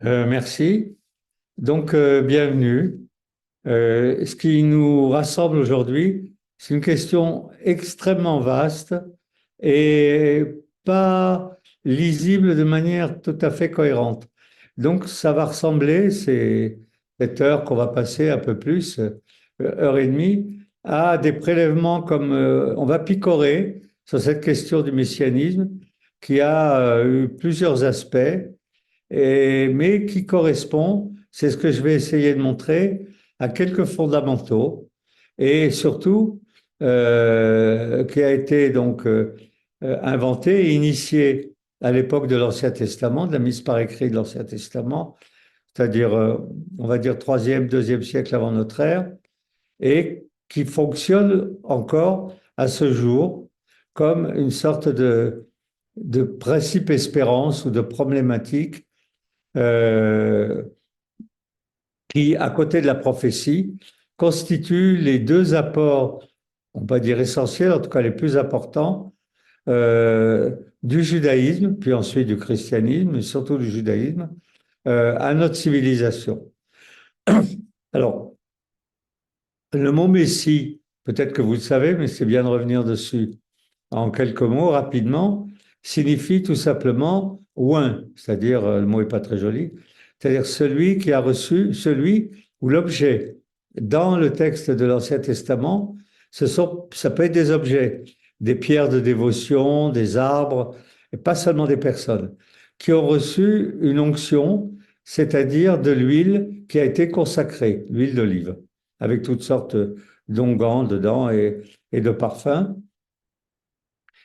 Merci. Donc, bienvenue. Ce qui nous rassemble aujourd'hui, c'est une question extrêmement vaste et pas lisible de manière tout à fait cohérente. Donc, ça va ressembler, c'est cette heure qu'on va passer un peu plus, heure et demie, à des prélèvements comme on va picorer sur cette question du messianisme qui a eu plusieurs aspects mais qui correspond, c'est ce que je vais essayer de montrer, à quelques fondamentaux et surtout qui a été donc inventé et initié à l'époque de l'Ancien Testament, de la mise par écrit de l'Ancien Testament, c'est-à-dire, on va dire, troisième, deuxième siècle avant notre ère, et qui fonctionne encore à ce jour comme une sorte de principe espérance ou de problématique euh, qui, à côté de la prophétie, constituent les deux apports, on va dire essentiels, en tout cas les plus importants, du judaïsme, puis ensuite du christianisme, mais surtout du judaïsme, à notre civilisation. Alors, le mot Messie, peut-être que vous le savez, mais c'est bien de revenir dessus en quelques mots rapidement, signifie tout simplement oint, c'est-à-dire, le mot n'est pas très joli, c'est-à-dire celui qui a reçu, celui ou l'objet. Dans le texte de l'Ancien Testament, ça peut être des objets, des pierres de dévotion, des arbres, et pas seulement des personnes, qui ont reçu une onction, c'est-à-dire de l'huile qui a été consacrée, l'huile d'olive, avec toutes sortes d'onguents dedans et de parfums.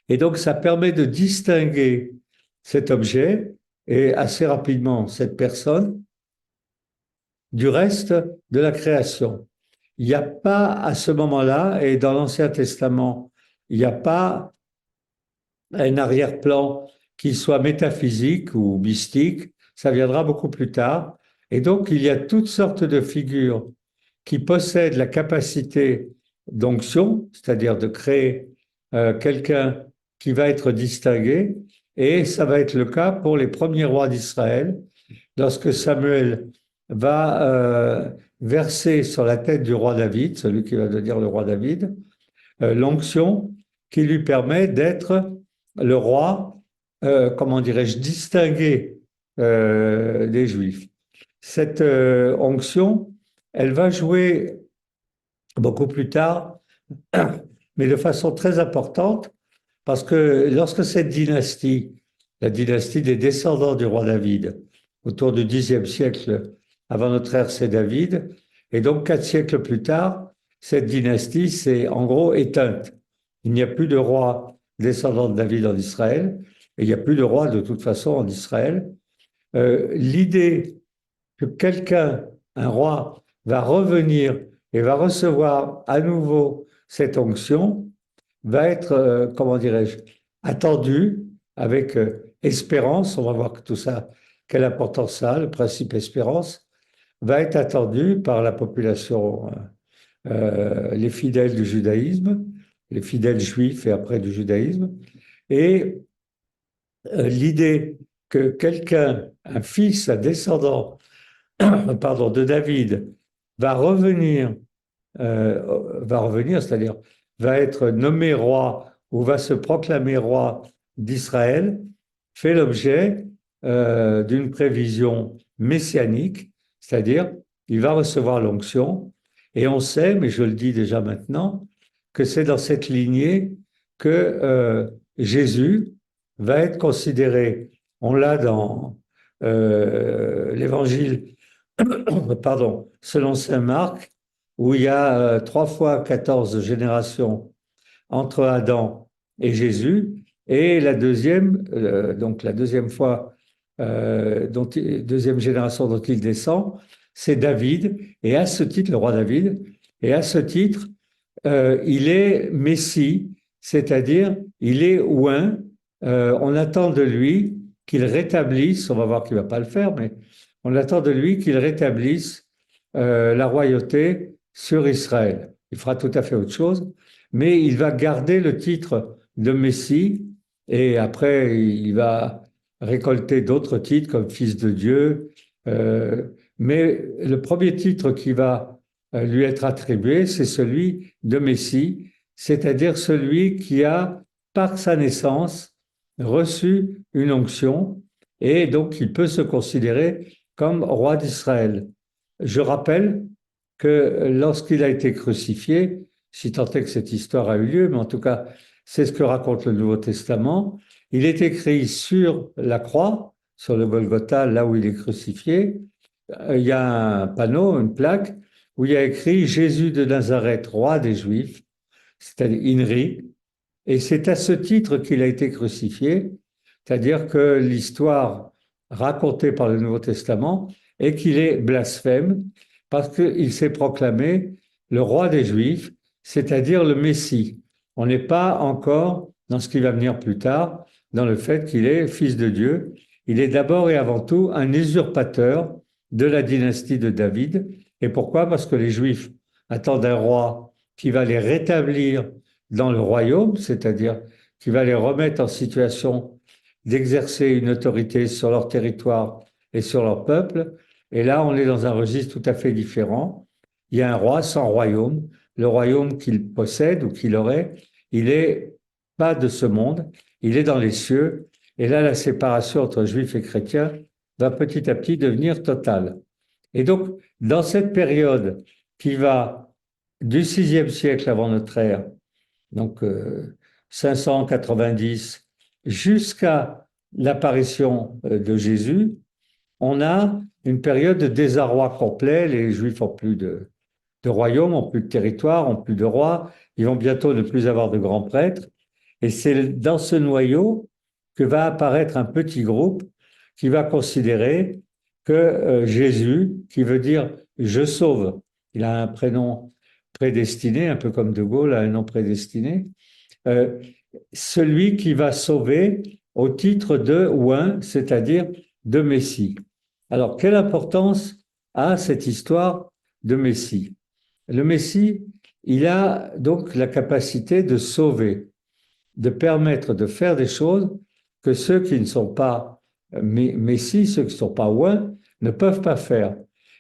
Et donc, ça permet de distinguer cet objet et assez rapidement cette personne du reste de la création. Il n'y a pas à ce moment-là, et dans l'Ancien Testament, il n'y a pas un arrière-plan qui soit métaphysique ou mystique, ça viendra beaucoup plus tard. Et donc, il y a toutes sortes de figures qui possèdent la capacité d'onction, c'est-à-dire de créer quelqu'un qui va être distingué, et ça va être le cas pour les premiers rois d'Israël, lorsque Samuel va verser sur la tête du roi David, celui qui va devenir le roi David, l'onction qui lui permet d'être le roi, comment dirais-je, distingué des Juifs. Cette onction, elle va jouer beaucoup plus tard, mais de façon très importante, parce que lorsque cette dynastie, la dynastie des descendants du roi David, autour du Xe siècle avant notre ère, c'est David, et donc 4 siècles plus tard, cette dynastie s'est en gros éteinte. Il n'y a plus de roi descendant de David en Israël, et il n'y a plus de roi de toute façon en Israël. L'idée que quelqu'un, un roi, va revenir et va recevoir à nouveau cette onction, va être, comment dirais-je, attendue avec espérance. On va voir que tout ça, quelle importance ça a, le principe espérance, va être attendu par la population, les fidèles du judaïsme, les fidèles juifs et après du judaïsme. Et l'idée que quelqu'un, un fils, un descendant, pardon, de David, va revenir, c'est-à-dire va être nommé roi ou va se proclamer roi d'Israël, fait l'objet d'une prévision messianique, c'est-à-dire il va recevoir l'onction, et on sait, mais je le dis déjà maintenant, que c'est dans cette lignée que Jésus va être considéré, on l'a dans l'évangile, pardon, selon saint Marc, où il y a 3 fois 14 générations entre Adam et Jésus, et la deuxième, donc la deuxième fois, deuxième génération dont il descend, c'est David, et à ce titre, le roi David, et à ce titre, il est Messie, c'est-à-dire il est oint, on attend de lui qu'il rétablisse, on va voir qu'il ne va pas le faire, mais on attend de lui qu'il rétablisse la royauté sur Israël. Il fera tout à fait autre chose, mais il va garder le titre de Messie et après il va récolter d'autres titres comme fils de Dieu Mais le premier titre qui va lui être attribué, c'est celui de Messie, c'est-à-dire celui qui a, par sa naissance, reçu une onction et donc il peut se considérer comme roi d'Israël. Je rappelle que lorsqu'il a été crucifié, si tant est que cette histoire a eu lieu, mais en tout cas, c'est ce que raconte le Nouveau Testament, il est écrit sur la croix, sur le Golgotha, là où il est crucifié, il y a un panneau, une plaque, où il y a écrit Jésus de Nazareth, roi des Juifs, c'est-à-dire INRI, et c'est à ce titre qu'il a été crucifié, c'est-à-dire que l'histoire racontée par le Nouveau Testament est qu'il est blasphème parce qu'il s'est proclamé le roi des Juifs, c'est-à-dire le Messie. On n'est pas encore dans ce qui va venir plus tard, dans le fait qu'il est fils de Dieu. Il est d'abord et avant tout un usurpateur de la dynastie de David. Et pourquoi? Parce que les Juifs attendent un roi qui va les rétablir dans le royaume, c'est-à-dire qui va les remettre en situation d'exercer une autorité sur leur territoire et sur leur peuple. Et là, on est dans un registre tout à fait différent. Il y a un roi sans royaume. Le royaume qu'il possède ou qu'il aurait, il n'est pas de ce monde, il est dans les cieux. Et là, la séparation entre juifs et chrétiens va petit à petit devenir totale. Et donc, dans cette période qui va du 6e siècle avant notre ère, donc 590, jusqu'à l'apparition de Jésus, on a une période de désarroi complet. Les Juifs n'ont plus de royaume, n'ont plus de territoire, n'ont plus de roi. Ils vont bientôt ne plus avoir de grands prêtres. Et c'est dans ce noyau que va apparaître un petit groupe qui va considérer que Jésus, qui veut dire je sauve, il a un prénom prédestiné, un peu comme De Gaulle a un nom prédestiné, euh, celui qui va sauver au titre de oint, c'est-à-dire de Messie. Alors, quelle importance a cette histoire de Messie? Le Messie, il a donc la capacité de sauver, de permettre de faire des choses que ceux qui ne sont pas Messie, ceux qui ne sont pas oint, ne peuvent pas faire.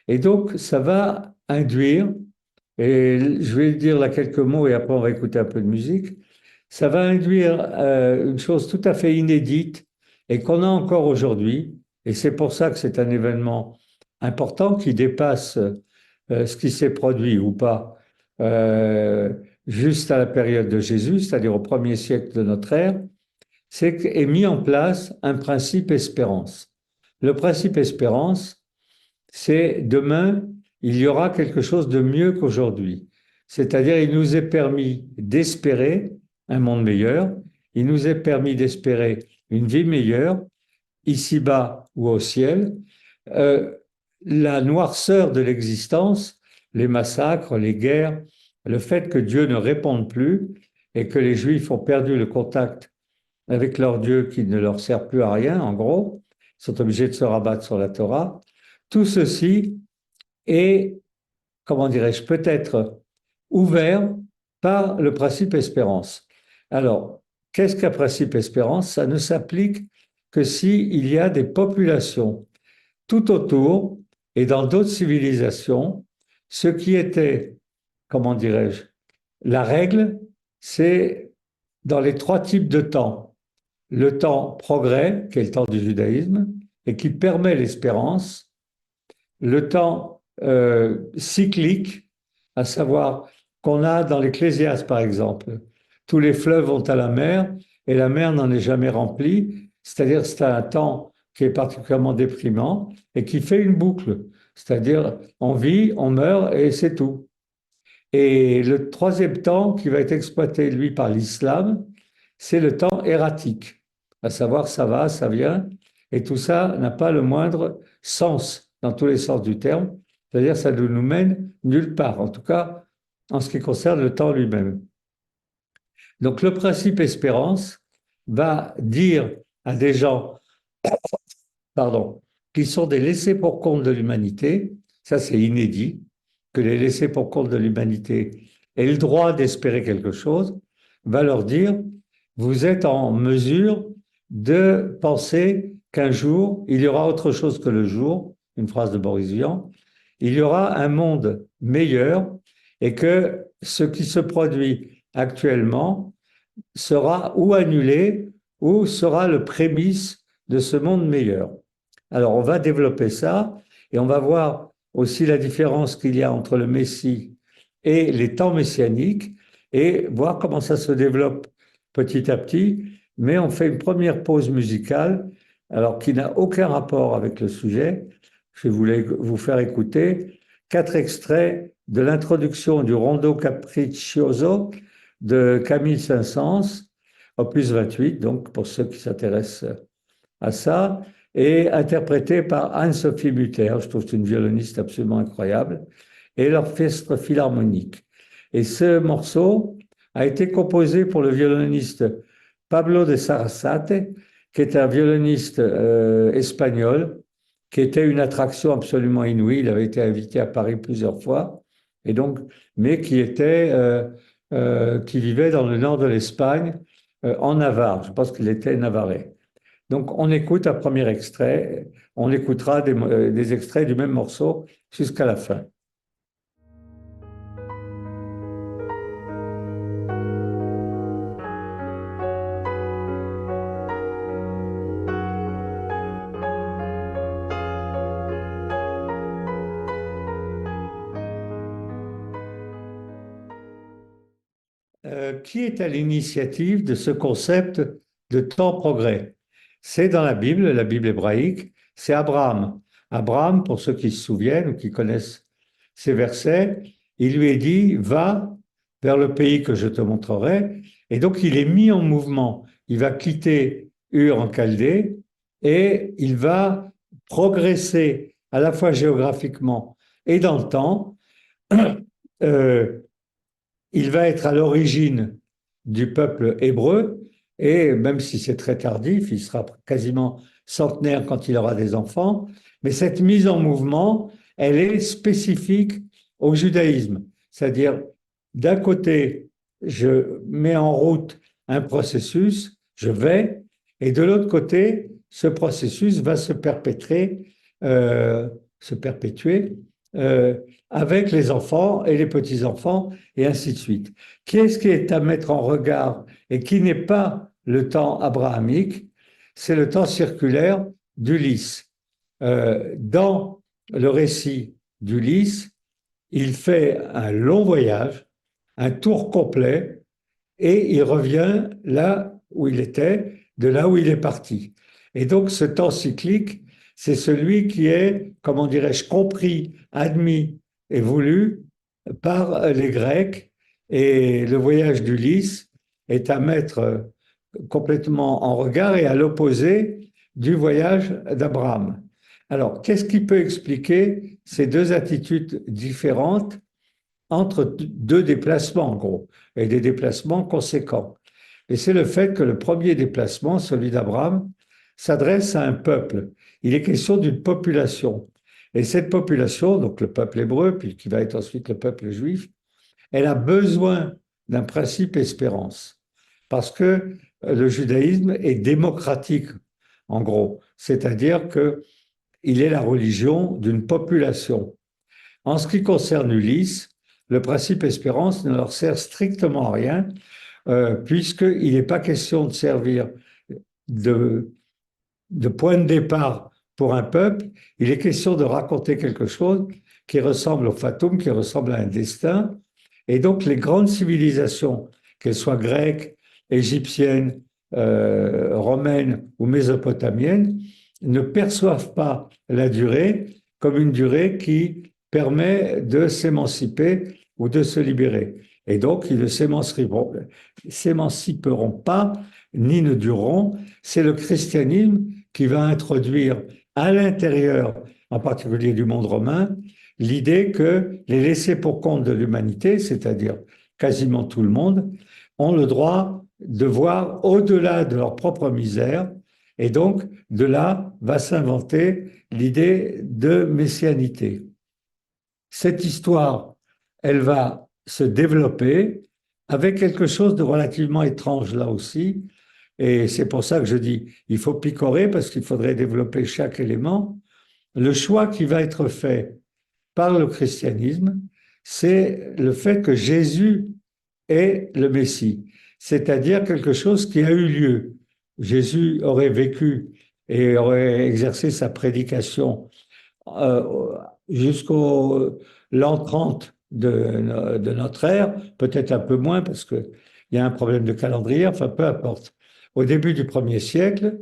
Et donc, ça va induire, et je vais dire là quelques mots et après on va écouter un peu de musique, ça va induire une chose tout à fait inédite et qu'on a encore aujourd'hui. Et c'est pour ça que c'est un événement important qui dépasse ce qui s'est produit ou pas euh, juste à la période de Jésus, c'est-à-dire au 1er siècle de notre ère, c'est qu'est mis en place un principe espérance. Le principe espérance, c'est demain, il y aura quelque chose de mieux qu'aujourd'hui. C'est-à-dire, il nous est permis d'espérer un monde meilleur, il nous est permis d'espérer une vie meilleure, ici-bas ou au ciel. Euh, la noirceur de l'existence, les massacres, les guerres, le fait que Dieu ne réponde plus et que les Juifs ont perdu le contact avec leur Dieu qui ne leur sert plus à rien, en gros, ils sont obligés de se rabattre sur la Torah. Tout ceci est, comment dirais-je, peut-être ouvert par le principe espérance. Alors, qu'est-ce qu'un principe espérance? Ça ne s'applique que s'il y a des populations tout autour et dans d'autres civilisations, ce qui était, comment dirais-je, la règle, c'est dans les trois types de temps. Le temps progrès, qui est le temps du judaïsme, et qui permet l'espérance, le temps cyclique, à savoir qu'on a dans l'Ecclésiaste, par exemple, tous les fleuves vont à la mer et la mer n'en est jamais remplie, c'est-à-dire c'est un temps qui est particulièrement déprimant et qui fait une boucle, c'est-à-dire on vit, on meurt et c'est tout. Et le troisième temps qui va être exploité, lui, par l'islam, c'est le temps erratique, à savoir ça va, ça vient, et tout ça n'a pas le moindre sens dans tous les sens du terme, c'est-à-dire ça ne nous mène nulle part, en tout cas en ce qui concerne le temps lui-même. Donc le principe espérance va dire à des gens, pardon, qui sont des laissés pour compte de l'humanité, ça c'est inédit, que les laissés pour compte de l'humanité aient le droit d'espérer quelque chose, va leur dire, vous êtes en mesure de penser qu'un jour, il y aura autre chose que le jour, une phrase de Boris Vian, il y aura un monde meilleur et que ce qui se produit actuellement sera ou annulé ou sera le prémisse de ce monde meilleur. Alors on va développer ça et on va voir aussi la différence qu'il y a entre le Messie et les temps messianiques et voir comment ça se développe petit à petit. Mais on fait une première pause musicale, alors qui n'a aucun rapport avec le sujet. Je voulais vous faire écouter 4 extraits de l'introduction du Rondo Capriccioso de Camille Saint-Saëns, opus 28, donc pour ceux qui s'intéressent à ça, et interprété par Anne-Sophie Mutter. Je trouve que c'est une violoniste absolument incroyable, et l'Orchestre Philharmonique. Et ce morceau a été composé pour le violoniste Pablo de Sarasate, qui est un violoniste espagnol, qui était une attraction absolument inouïe. Il avait été invité à Paris plusieurs fois, et donc, mais qui vivait dans le nord de l'Espagne, en Navarre. Je pense qu'il était navarrais. Donc, on écoute un premier extrait. On écoutera des extraits du même morceau jusqu'à la fin. Qui est à l'initiative de ce concept de temps-progrès? C'est dans la Bible hébraïque, c'est Abraham. Abraham, pour ceux qui se souviennent ou qui connaissent ces versets, il lui est dit, va vers le pays que je te montrerai. Et donc, il est mis en mouvement. Il va quitter Ur en Chaldée et il va progresser à la fois géographiquement et dans le temps. Il va être à l'origine du peuple hébreu, et même si c'est très tardif, il sera quasiment centenaire quand il aura des enfants, mais cette mise en mouvement, elle est spécifique au judaïsme. C'est-à-dire, d'un côté, je mets en route un processus, je vais, et de l'autre côté, ce processus va se perpétuer euh, avec les enfants et les petits-enfants, et ainsi de suite. Qu'est-ce qui est à mettre en regard et qui n'est pas le temps abrahamique? C'est le temps circulaire d'Ulysse. Dans le récit d'Ulysse, il fait un long voyage, un tour complet, et il revient là où il était, de là où il est parti. Et donc ce temps cyclique, c'est celui qui est, comment dirais-je, compris, admis et voulu par les Grecs. Et le voyage d'Ulysse est à mettre complètement en regard et à l'opposé du voyage d'Abraham. Alors, qu'est-ce qui peut expliquer ces deux attitudes différentes entre deux déplacements, en gros, et des déplacements conséquents? Et c'est le fait que le premier déplacement, celui d'Abraham, s'adresse à un peuple. Il est question d'une population. Et cette population, donc le peuple hébreu, puis qui va être ensuite le peuple juif, elle a besoin d'un principe espérance. Parce que le judaïsme est démocratique, en gros. C'est-à-dire qu'il est la religion d'une population. En ce qui concerne Ulysse, le principe espérance ne leur sert strictement à rien, puisqu'il n'est pas question de servir de, de point de départ pour un peuple, il est question de raconter quelque chose qui ressemble au fatum, qui ressemble à un destin. Et donc les grandes civilisations, qu'elles soient grecques, égyptiennes, romaines ou mésopotamiennes, ne perçoivent pas la durée comme une durée qui permet de s'émanciper ou de se libérer. Et donc, ils ne s'émanciperont pas, ni ne dureront. C'est le christianisme qui va introduire à l'intérieur, en particulier du monde romain, l'idée que les laissés pour compte de l'humanité, c'est-à-dire quasiment tout le monde, ont le droit de voir au-delà de leur propre misère. Et donc, de là va s'inventer l'idée de messianité. Cette histoire, elle va se développer avec quelque chose de relativement étrange là aussi. Et c'est pour ça que je dis, il faut picorer parce qu'il faudrait développer chaque élément. le choix qui va être fait par le christianisme, c'est le fait que Jésus est le Messie, c'est-à-dire quelque chose qui a eu lieu. Jésus aurait vécu et aurait exercé sa prédication jusqu'au l'an 30 de notre ère, peut-être un peu moins parce qu'il y a un problème de calendrier, enfin peu importe, au début du 1er siècle.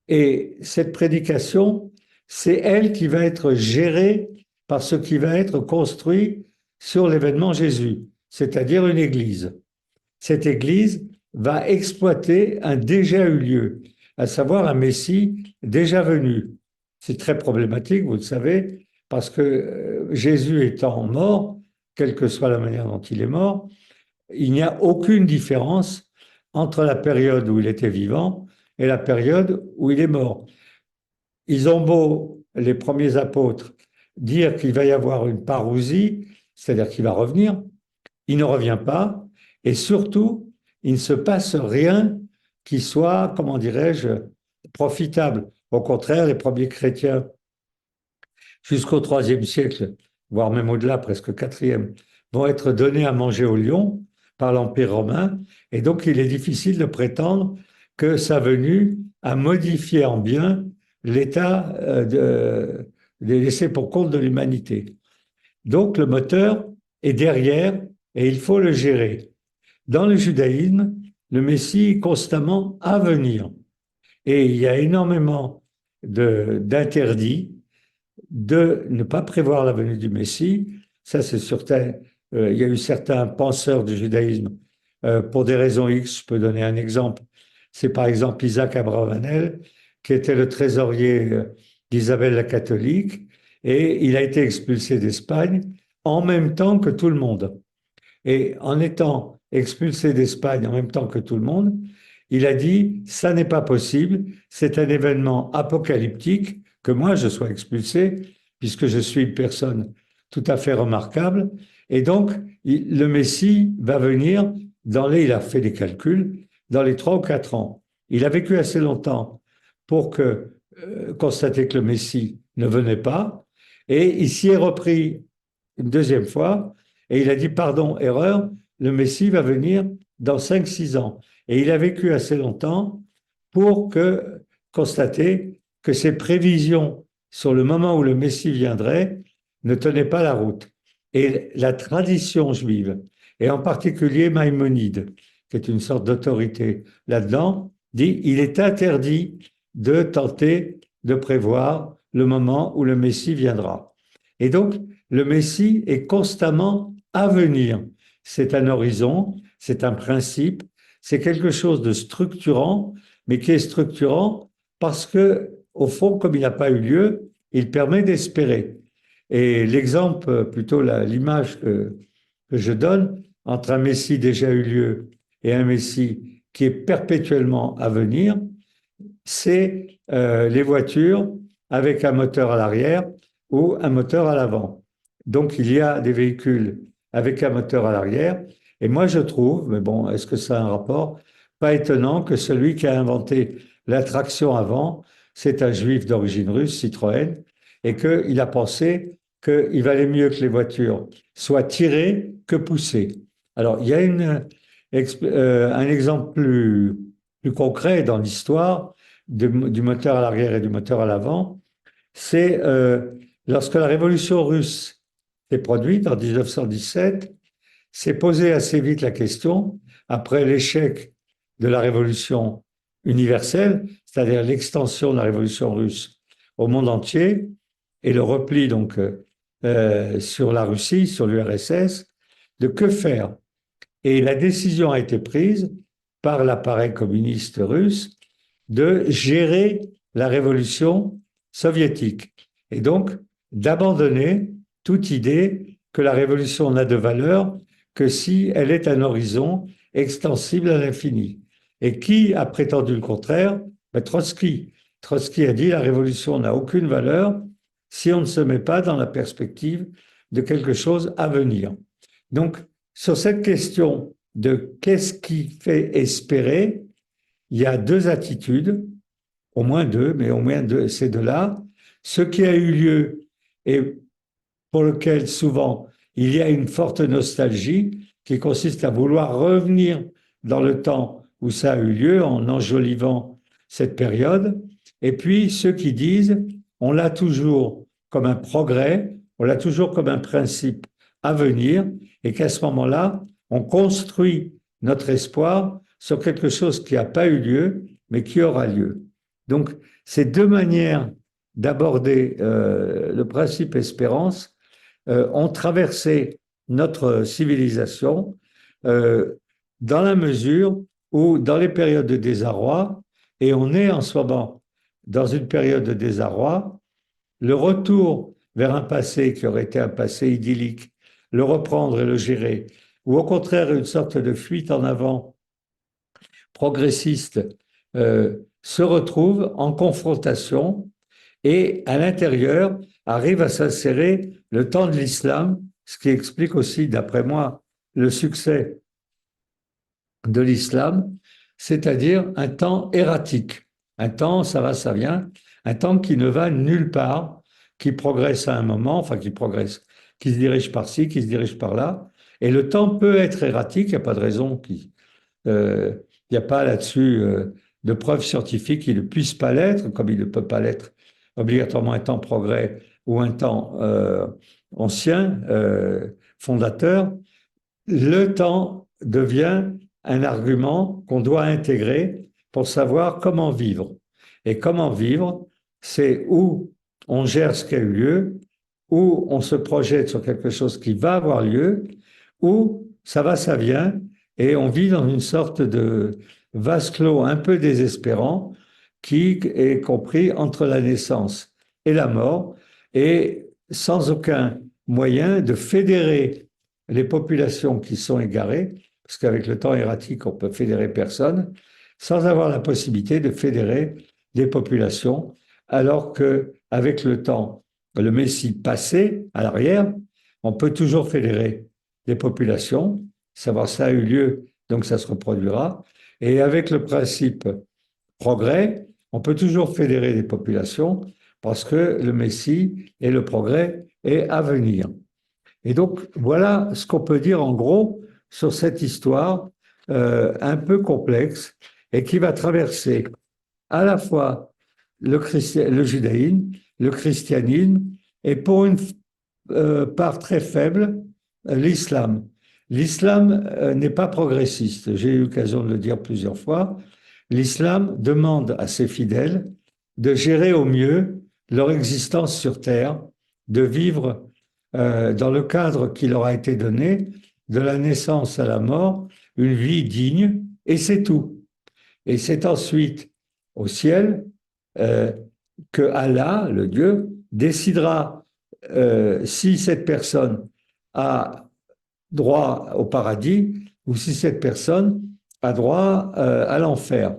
Et cette prédication, c'est elle qui va être gérée par ce qui va être construit sur l'événement Jésus, c'est-à-dire une église. Cette église va exploiter un déjà eu lieu, à savoir un Messie déjà venu. C'est très problématique, vous le savez, parce que Jésus étant mort, quelle que soit la manière dont il est mort, il n'y a aucune différence entre la période où il était vivant et la période où il est mort. Ils ont beau, les premiers apôtres, dire qu'il va y avoir une parousie, c'est-à-dire qu'il va revenir, il ne revient pas, et surtout, il ne se passe rien qui soit, comment dirais-je, profitable. Au contraire, les premiers chrétiens, jusqu'au IIIe siècle, voire même au-delà, presque quatrième, vont être donnés à manger aux lions par l'Empire romain, et donc il est difficile de prétendre que sa venue a modifié en bien l'état des laissés pour compte de l'humanité. Donc le moteur est derrière et il faut le gérer. Dans le judaïsme, le Messie est constamment à venir. Et il y a énormément d'interdits de ne pas prévoir la venue du Messie. Ça, c'est certain. Il y a eu certains penseurs du judaïsme, pour des raisons X, je peux donner un exemple. C'est par exemple Isaac Abravanel, qui était le trésorier d'Isabelle la catholique, et il a été expulsé d'Espagne en même temps que tout le monde. Et en étant expulsé d'Espagne en même temps que tout le monde, il a dit, ça n'est pas possible, c'est un événement apocalyptique que moi je sois expulsé, puisque je suis une personne tout à fait remarquable. Et donc, le Messie va venir il a fait des calculs, dans les 3 ou 4 ans. Il a vécu assez longtemps pour constater que le Messie ne venait pas, et il s'y est repris une deuxième fois, et il a dit, pardon, erreur, le Messie va venir dans 5, 6 ans. Et il a vécu assez longtemps pour constater que ses prévisions sur le moment où le Messie viendrait ne tenaient pas la route. Et la tradition juive, et en particulier Maïmonide, qui est une sorte d'autorité là-dedans, dit il est interdit de tenter de prévoir le moment où le Messie viendra. Et donc, le Messie est constamment à venir. C'est un horizon, c'est un principe, c'est quelque chose de structurant, mais qui est structurant parce que, au fond, comme il n'a pas eu lieu, il permet d'espérer. Et l'exemple, plutôt l'image que je donne entre un Messie déjà eu lieu et un Messie qui est perpétuellement à venir, c'est les voitures avec un moteur à l'arrière ou un moteur à l'avant. Donc il y a des véhicules avec un moteur à l'arrière, et moi je trouve, mais bon, est-ce que ça a un rapport? Pas étonnant que celui qui a inventé la traction avant, c'est un juif d'origine russe, Citroën, et qu'il a pensé qu'il valait mieux que les voitures soient tirées que poussées. Alors il y a un exemple plus concret dans l'histoire du moteur à l'arrière et du moteur à l'avant, c'est lorsque la révolution russe s'est produite en 1917, s'est posé assez vite la question, après l'échec de la révolution universelle, c'est-à-dire l'extension de la révolution russe au monde entier, et le repli donc sur la Russie, sur l'URSS, de que faire. Et la décision a été prise par l'appareil communiste russe de gérer la révolution soviétique et donc d'abandonner toute idée que la révolution n'a de valeur que si elle est un horizon extensible à l'infini. Et qui a prétendu le contraire? Trotsky. Trotsky a dit la révolution n'a aucune valeur si on ne se met pas dans la perspective de quelque chose à venir. Donc, sur cette question de qu'est-ce qui fait espérer, il y a deux attitudes, au moins deux, mais au moins deux, ces deux-là. ce qui a eu lieu et pour lequel souvent il y a une forte nostalgie qui consiste à vouloir revenir dans le temps où ça a eu lieu en enjolivant cette période. Et puis ceux qui disent on l'a toujours comme un progrès, on l'a toujours comme un principe à venir et qu'à ce moment-là, on construit notre espoir sur quelque chose qui n'a pas eu lieu, mais qui aura lieu. Donc, ces deux manières d'aborder le principe espérance ont traversé notre civilisation euh, dans la mesure où, dans les périodes de désarroi, et on est en ce moment dans une période de désarroi, le retour vers un passé qui aurait été un passé idyllique, le reprendre et le gérer, ou au contraire une sorte de fuite en avant progressiste, se retrouve en confrontation et à l'intérieur arrive à s'insérer le temps de l'islam, ce qui explique aussi, d'après moi, le succès de l'islam, c'est-à-dire un temps erratique, un temps, ça va, ça vient, un temps qui ne va nulle part, qui progresse à un moment, enfin qui progresse, qui se dirige par-ci, qui se dirige par-là, et le temps peut être erratique, il n'y a pas de raison qui, il n'y a pas là-dessus de preuves scientifiques qu'il ne puisse pas l'être, comme il ne peut pas l'être obligatoirement un temps progrès ou un temps ancien, fondateur. Le temps devient un argument qu'on doit intégrer pour savoir comment vivre. Et comment vivre, c'est où on gère ce qui a eu lieu, où on se projette sur quelque chose qui va avoir lieu, où ça va, ça vient, et on vit dans une sorte de vase clos un peu désespérant qui est compris entre la naissance et la mort, et sans aucun moyen de fédérer les populations qui sont égarées, parce qu'avec le temps erratique, on peut fédérer personne, sans avoir la possibilité de fédérer des populations, alors qu'avec le temps, le Messie passé à l'arrière, on peut toujours fédérer des populations, savoir ça a eu lieu, donc ça se reproduira. Et avec le principe progrès, on peut toujours fédérer des populations parce que le Messie et le progrès est à venir. Et donc, voilà ce qu'on peut dire en gros sur cette histoire un peu complexe et qui va traverser à la fois le judaïsme, le christianisme et pour une part très faible, l'islam. L'islam n'est pas progressiste, j'ai eu l'occasion de le dire plusieurs fois. L'islam demande à ses fidèles de gérer au mieux leur existence sur Terre, de vivre dans le cadre qui leur a été donné, de la naissance à la mort, une vie digne, et c'est tout. Et c'est ensuite au ciel euh, que Allah, le Dieu, décidera si cette personne a droit au paradis ou si cette personne a droit à l'enfer.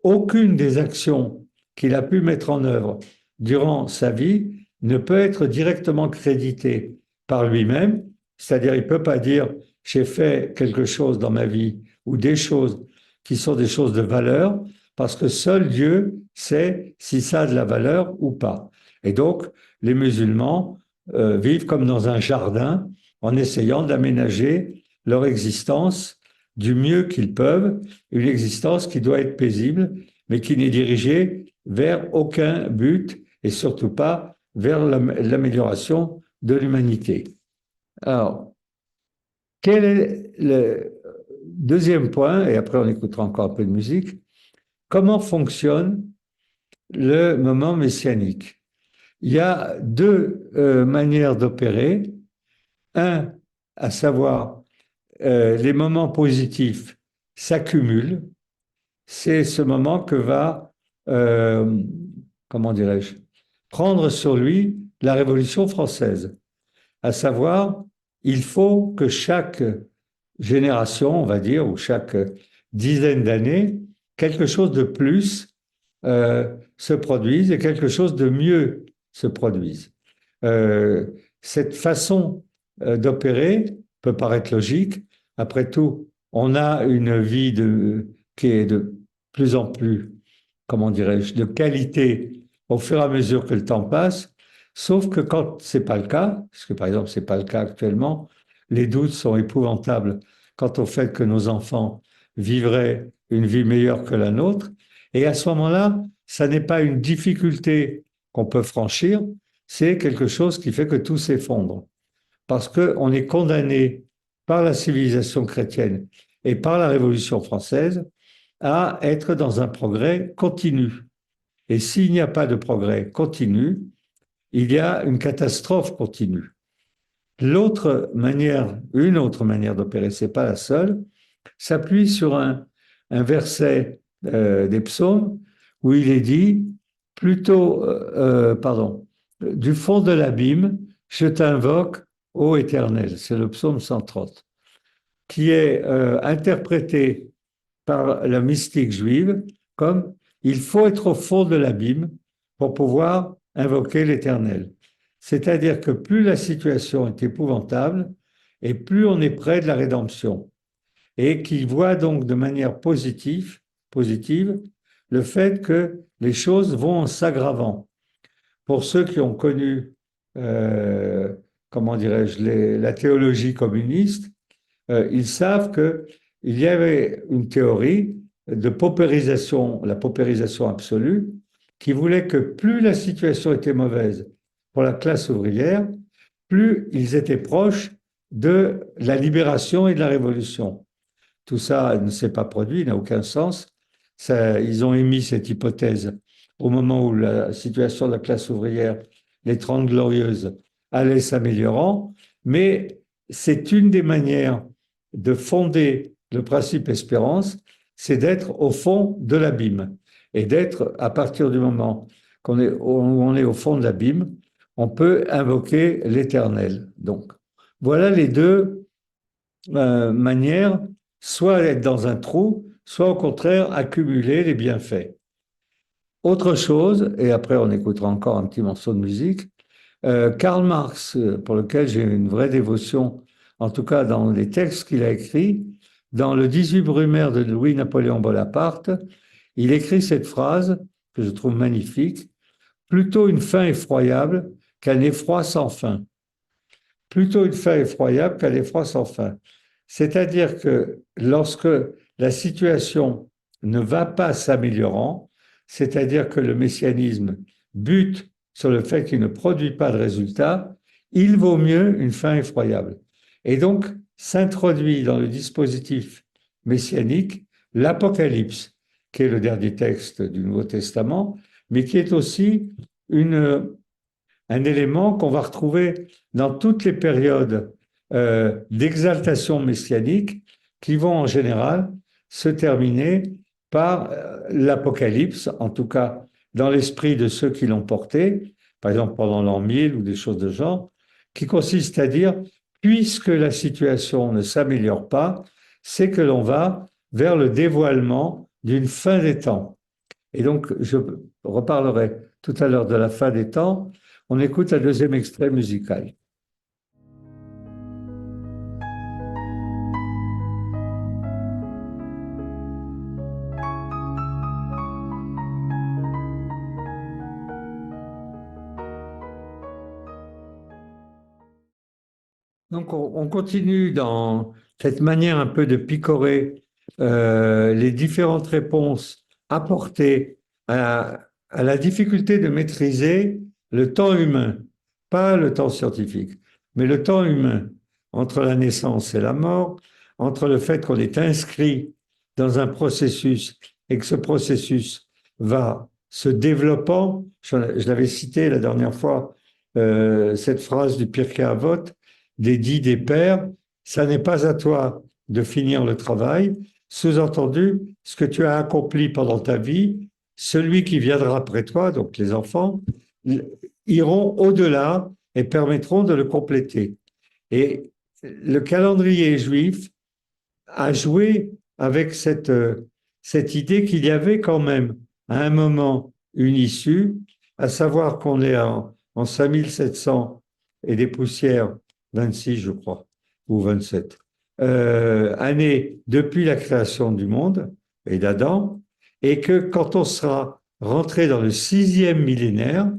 Aucune des actions qu'il a pu mettre en œuvre durant sa vie ne peut être directement créditée par lui-même, c'est-à-dire il ne peut pas dire j'ai fait quelque chose dans ma vie ou des choses qui sont des choses de valeur, parce que seul Dieu sait si ça a de la valeur ou pas. Et donc, les musulmans vivent comme dans un jardin en essayant d'aménager leur existence du mieux qu'ils peuvent, une existence qui doit être paisible, mais qui n'est dirigée vers aucun but et surtout pas vers l'amélioration de l'humanité. Alors, quel est le deuxième point, et après on écoutera encore un peu de musique, comment fonctionne le moment messianique? Il y a deux manières d'opérer. Un, à savoir, les moments positifs s'accumulent. C'est ce moment que va, euh, comment dirais-je, prendre sur lui la Révolution française. À savoir, il faut que chaque génération, on va dire, ou chaque dizaine d'années, quelque chose de plus se produise et quelque chose de mieux se produise. Cette façon d'opérer peut paraître logique. Après tout, on a une vie qui est de plus en plus, comment dirais-je, de qualité au fur et à mesure que le temps passe, sauf que quand c'est pas le cas, parce que par exemple c'est pas le cas actuellement, les doutes sont épouvantables quant au fait que nos enfants vivraient une vie meilleure que la nôtre, et à ce moment-là, ça n'est pas une difficulté qu'on peut franchir, c'est quelque chose qui fait que tout s'effondre, parce qu'on est condamné par la civilisation chrétienne et par la Révolution française à être dans un progrès continu. Et s'il n'y a pas de progrès continu, il y a une catastrophe continue. Une autre manière d'opérer, c'est pas la seule, s'appuie sur un verset des psaumes où il est dit plutôt, du fond de l'abîme, je t'invoque, ô Éternel. C'est le psaume 130, qui est interprété par la mystique juive comme il faut être au fond de l'abîme pour pouvoir invoquer l'Éternel. C'est-à-dire que plus la situation est épouvantable et plus on est près de la rédemption. Et qu'il voit donc de manière positive le fait que les choses vont en s'aggravant. Pour ceux qui ont connu, comment dirais-je, la théologie communiste, ils savent qu'il y avait une théorie de paupérisation, la paupérisation absolue, qui voulait que plus la situation était mauvaise pour la classe ouvrière, plus ils étaient proches de la libération et de la révolution. Tout ça ne s'est pas produit, n'a aucun sens. Ils ont émis cette hypothèse au moment où la situation de la classe ouvrière, les 30 glorieuses, allait s'améliorant, mais c'est une des manières de fonder le principe espérance, c'est d'être au fond de l'abîme. Et d'être, à partir du moment où on est au fond de l'abîme, on peut invoquer l'Éternel. Donc, voilà les deux manières, soit être dans un trou, soit au contraire accumuler les bienfaits. Autre chose, et après on écoutera encore un petit morceau de musique, Karl Marx, pour lequel j'ai une vraie dévotion, en tout cas dans les textes qu'il a écrits, dans le 18 Brumaire de Louis-Napoléon Bonaparte, il écrit cette phrase que je trouve magnifique, plutôt une fin effroyable qu'un effroi sans fin. Plutôt une fin effroyable qu'un effroi sans fin. C'est-à-dire que lorsque la situation ne va pas s'améliorant, c'est-à-dire que le messianisme bute sur le fait qu'il ne produit pas de résultats, il vaut mieux une fin effroyable. Et donc s'introduit dans le dispositif messianique l'Apocalypse, qui est le dernier texte du Nouveau Testament, mais qui est aussi un élément qu'on va retrouver dans toutes les périodes d'exaltation messianique qui vont en général se terminer par l'Apocalypse, en tout cas dans l'esprit de ceux qui l'ont porté, par exemple pendant l'an 1000 ou des choses de genre, qui consiste à dire, puisque la situation ne s'améliore pas, c'est que l'on va vers le dévoilement d'une fin des temps. Et donc, je reparlerai tout à l'heure de la fin des temps. On écoute un deuxième extrait musical. Donc, on continue dans cette manière un peu de picorer les différentes réponses apportées à la difficulté de maîtriser le temps humain, pas le temps scientifique, mais le temps humain entre la naissance et la mort, entre le fait qu'on est inscrit dans un processus et que ce processus va se développant. Je l'avais cité la dernière fois, cette phrase du Pirkei Avot, des dits des pères, ça n'est pas à toi de finir le travail, sous-entendu, ce que tu as accompli pendant ta vie, celui qui viendra après toi, donc les enfants, iront au-delà et permettront de le compléter. Et le calendrier juif a joué avec cette idée qu'il y avait quand même à un moment une issue, à savoir qu'on est en 5700 et des poussières 26, je crois, ou 27, années depuis la création du monde et d'Adam, et que quand on sera rentrer dans le 6e millénaire,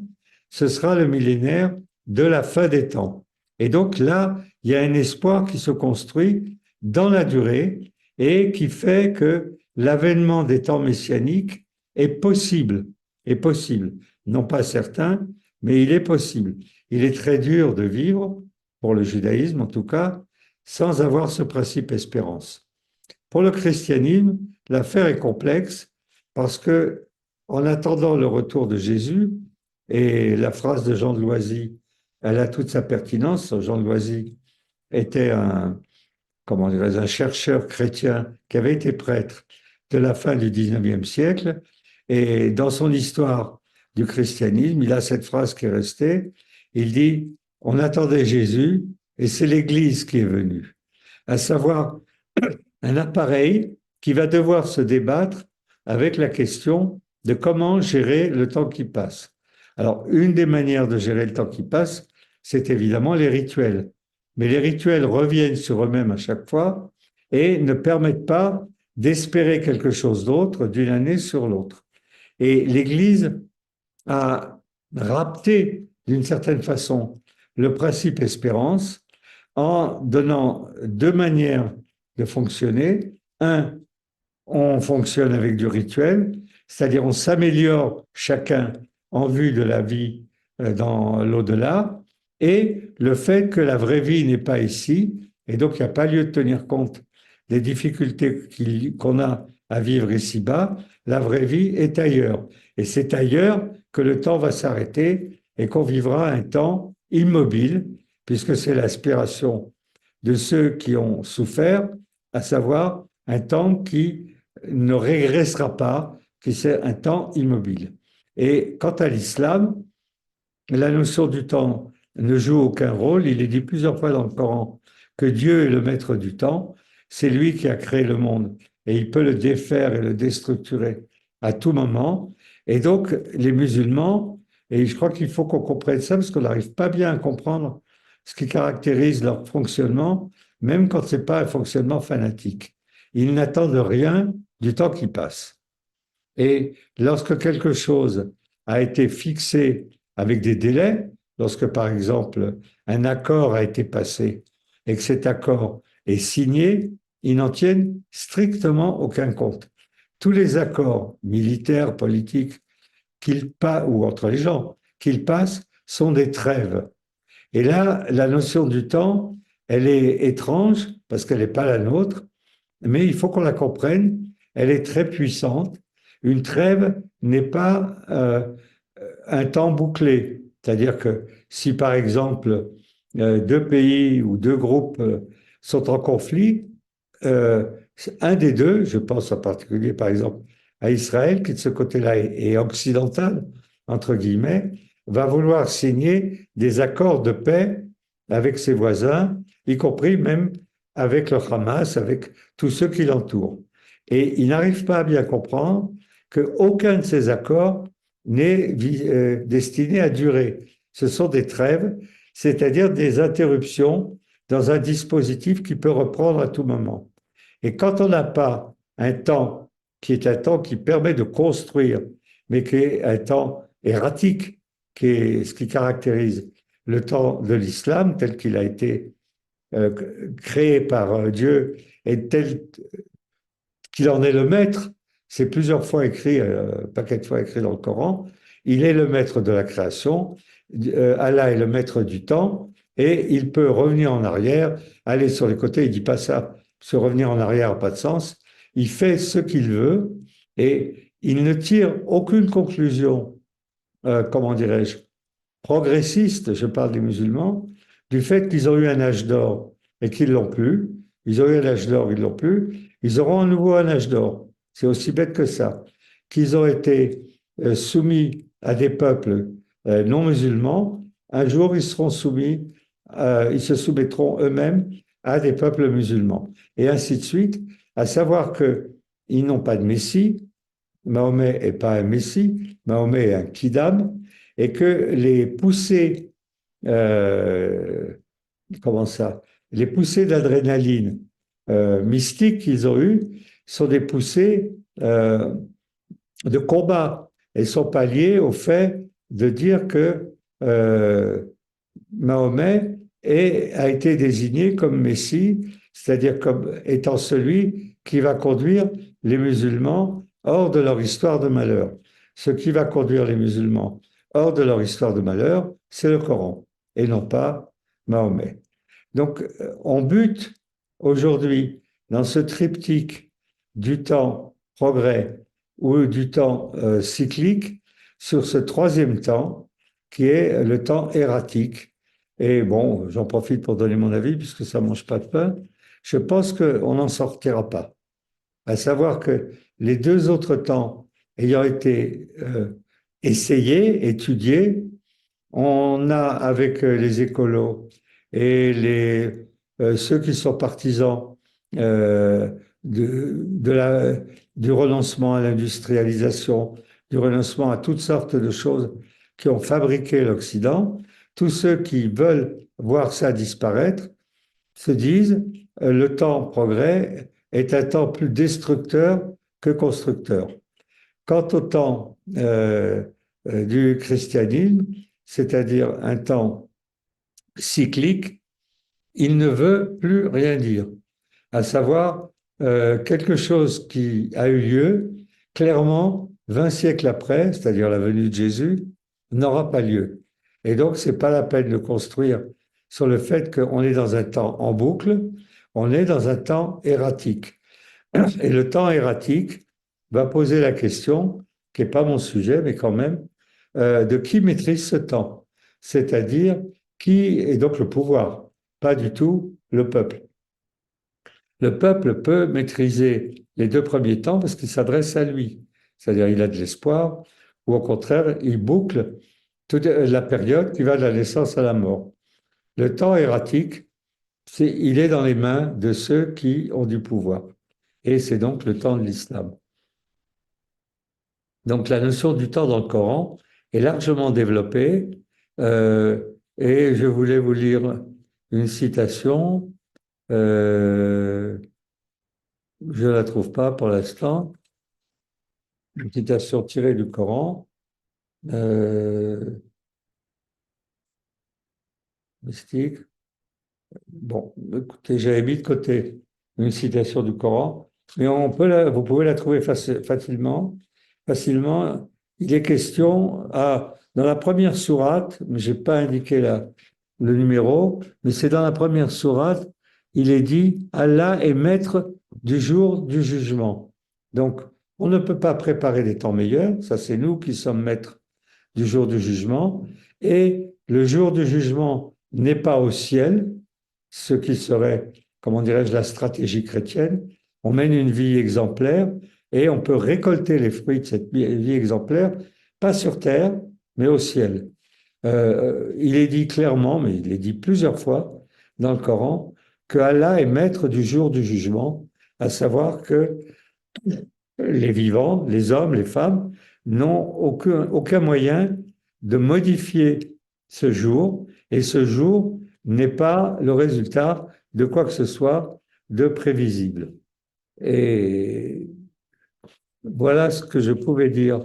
ce sera le millénaire de la fin des temps. Et donc là, il y a un espoir qui se construit dans la durée et qui fait que l'avènement des temps messianiques est possible, est possible. Non pas certain, mais il est possible. Il est très dur de vivre, pour le judaïsme en tout cas, sans avoir ce principe espérance. Pour le christianisme, l'affaire est complexe parce que, en attendant le retour de Jésus, et la phrase de Jean de Loisy, elle a toute sa pertinence. Jean de Loisy était comment dirais un chercheur chrétien qui avait été prêtre de la fin du 19e siècle. Et dans son histoire du christianisme, il a cette phrase qui est restée. Il dit, on attendait Jésus et c'est l'Église qui est venue. À savoir un appareil qui va devoir se débattre avec la question de comment gérer le temps qui passe. Alors, une des manières de gérer le temps qui passe, c'est évidemment les rituels. Mais les rituels reviennent sur eux-mêmes à chaque fois et ne permettent pas d'espérer quelque chose d'autre d'une année sur l'autre. Et l'Église a rapté d'une certaine façon le principe espérance en donnant deux manières de fonctionner. Un, on fonctionne avec du rituel, c'est-à-dire on s'améliore chacun en vue de la vie dans l'au-delà, et le fait que la vraie vie n'est pas ici, et donc il n'y a pas lieu de tenir compte des difficultés qu'on a à vivre ici-bas, la vraie vie est ailleurs. Et c'est ailleurs que le temps va s'arrêter et qu'on vivra un temps immobile, puisque c'est l'aspiration de ceux qui ont souffert, à savoir un temps qui ne régressera pas, qui c'est un temps immobile. Et quant à l'islam, la notion du temps ne joue aucun rôle. Il est dit plusieurs fois dans le Coran que Dieu est le maître du temps. C'est lui qui a créé le monde et il peut le défaire et le déstructurer à tout moment. Et donc, les musulmans, et je crois qu'il faut qu'on comprenne ça parce qu'on n'arrive pas bien à comprendre ce qui caractérise leur fonctionnement, même quand ce n'est pas un fonctionnement fanatique. Ils n'attendent rien du temps qui passe. Et lorsque quelque chose a été fixé avec des délais, lorsque par exemple un accord a été passé et que cet accord est signé, ils n'en tiennent strictement aucun compte. Tous les accords militaires, politiques, ou entre les gens, qu'ils passent, sont des trêves. Et là, la notion du temps, elle est étrange parce qu'elle n'est pas la nôtre, mais il faut qu'on la comprenne. Elle est très puissante. Une trêve n'est pas un temps bouclé. C'est-à-dire que si, par exemple, deux pays ou deux groupes sont en conflit, euh, un des deux, je pense en particulier, par exemple, à Israël, qui de ce côté-là est occidental, entre guillemets, va vouloir signer des accords de paix avec ses voisins, y compris même avec le Hamas, avec tous ceux qui l'entourent. Et il n'arrive pas à bien comprendre qu'aucun de ces accords n'est destiné à durer. Ce sont des trêves, c'est-à-dire des interruptions dans un dispositif qui peut reprendre à tout moment. Et quand on n'a pas un temps qui est un temps qui permet de construire, mais qui est un temps erratique, qui est ce qui caractérise le temps de l'islam tel qu'il a été créé par Dieu et tel qu'il en est le maître, c'est plusieurs fois écrit, paquet de fois écrit dans le Coran, il est le maître de la création, Allah est le maître du temps, et il peut revenir en arrière, aller sur les côtés, il ne dit pas ça, se revenir en arrière n'a pas de sens, il fait ce qu'il veut, et il ne tire aucune conclusion, comment dirais-je, progressiste, je parle des musulmans, du fait qu'ils ont eu un âge d'or et qu'ils l'ont plus. Ils ont eu un âge d'or, ils l'ont plus. Ils auront à nouveau un âge d'or. C'est aussi bête que ça. Qu'ils ont été soumis à des peuples non musulmans, un jour ils seront soumis, ils se soumettront eux-mêmes à des peuples musulmans. Et ainsi de suite, à savoir qu'ils n'ont pas de Messie, Mahomet n'est pas un Messie, Mahomet est un Kidam, et que les poussées, comment ça, les poussées d'adrénaline mystiques qu'ils ont eues sont des poussées de combat. elles ne sont pas liées au fait de dire que Mahomet a été désigné comme Messie, c'est-à-dire comme étant celui qui va conduire les musulmans hors de leur histoire de malheur. Ce qui va conduire les musulmans hors de leur histoire de malheur, c'est le Coran, et non pas Mahomet. Donc, on bute aujourd'hui dans ce triptyque du temps progrès ou du temps cyclique sur ce troisième temps qui est le temps erratique. Et bon, j'en profite pour donner mon avis puisque ça ne mange pas de pain. Je pense qu'on n'en sortira pas. À savoir que les deux autres temps ayant été essayés, étudiés, on a avec les écolos et ceux qui sont partisans euh, du renoncement à l'industrialisation, du renoncement à toutes sortes de choses qui ont fabriqué l'Occident, tous ceux qui veulent voir ça disparaître se disent le temps progrès est un temps plus destructeur que constructeur. Quant au temps du christianisme, c'est-à-dire un temps cyclique, il ne veut plus rien dire, à savoir quelque chose qui a eu lieu, clairement, 20 siècles après, c'est-à-dire la venue de Jésus, n'aura pas lieu. Et donc, ce n'est pas la peine de construire sur le fait qu'on est dans un temps en boucle, on est dans un temps erratique. Et le temps erratique va poser la question, qui n'est pas mon sujet, mais quand même, de qui maîtrise ce temps, c'est-à-dire qui est donc le pouvoir, pas du tout le peuple. Le peuple peut maîtriser les deux premiers temps parce qu'il s'adresse à lui, c'est-à-dire il a de l'espoir, ou au contraire, il boucle toute la période qui va de la naissance à la mort. Le temps erratique, il est dans les mains de ceux qui ont du pouvoir. Et c'est donc le temps de l'islam. Donc la notion du temps dans le Coran est largement développée et je voulais vous lire une citation. Je ne la trouve pas pour l'instant. Une citation tirée du Coran. Mystique. Bon, écoutez, j'avais mis de côté une citation du Coran, mais vous pouvez la trouver facilement. Facilement, il est question dans la première sourate, mais je n'ai pas indiqué le numéro, mais c'est dans la première sourate, il est dit Allah est maître du jour du jugement. Donc, on ne peut pas préparer des temps meilleurs, ça c'est nous qui sommes maîtres du jour du jugement, et le jour du jugement n'est pas au ciel, ce qui serait, comment dirais-je, la stratégie chrétienne. On mène une vie exemplaire et on peut récolter les fruits de cette vie exemplaire, pas sur terre, mais au ciel. Il est dit clairement, mais il est dit plusieurs fois dans le Coran, que Allah est maître du jour du jugement, à savoir que les vivants, les hommes, les femmes, n'ont aucun moyen de modifier ce jour, et ce jour n'est pas le résultat de quoi que ce soit de prévisible. Et voilà ce que je pouvais dire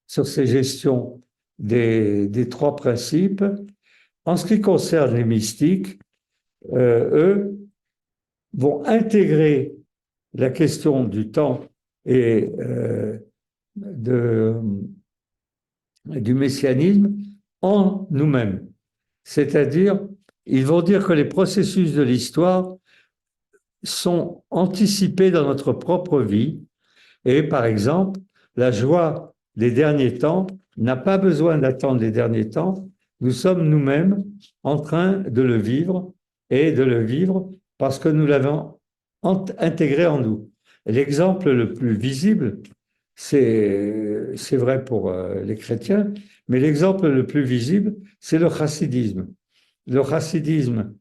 sur ces gestions des trois principes. En ce qui concerne les mystiques, eux vont intégrer la question du temps et du messianisme en nous-mêmes. C'est-à-dire, ils vont dire que les processus de l'histoire sont anticipés dans notre propre vie. Et par exemple, la joie des derniers temps n'a pas besoin d'attendre les derniers temps. Nous sommes nous-mêmes en train de le vivre et de le vivre parce que nous l'avons intégré en nous. L'exemple le plus visible, c'est vrai pour les chrétiens, mais l'exemple le plus visible, c'est le chassidisme. Le chassidisme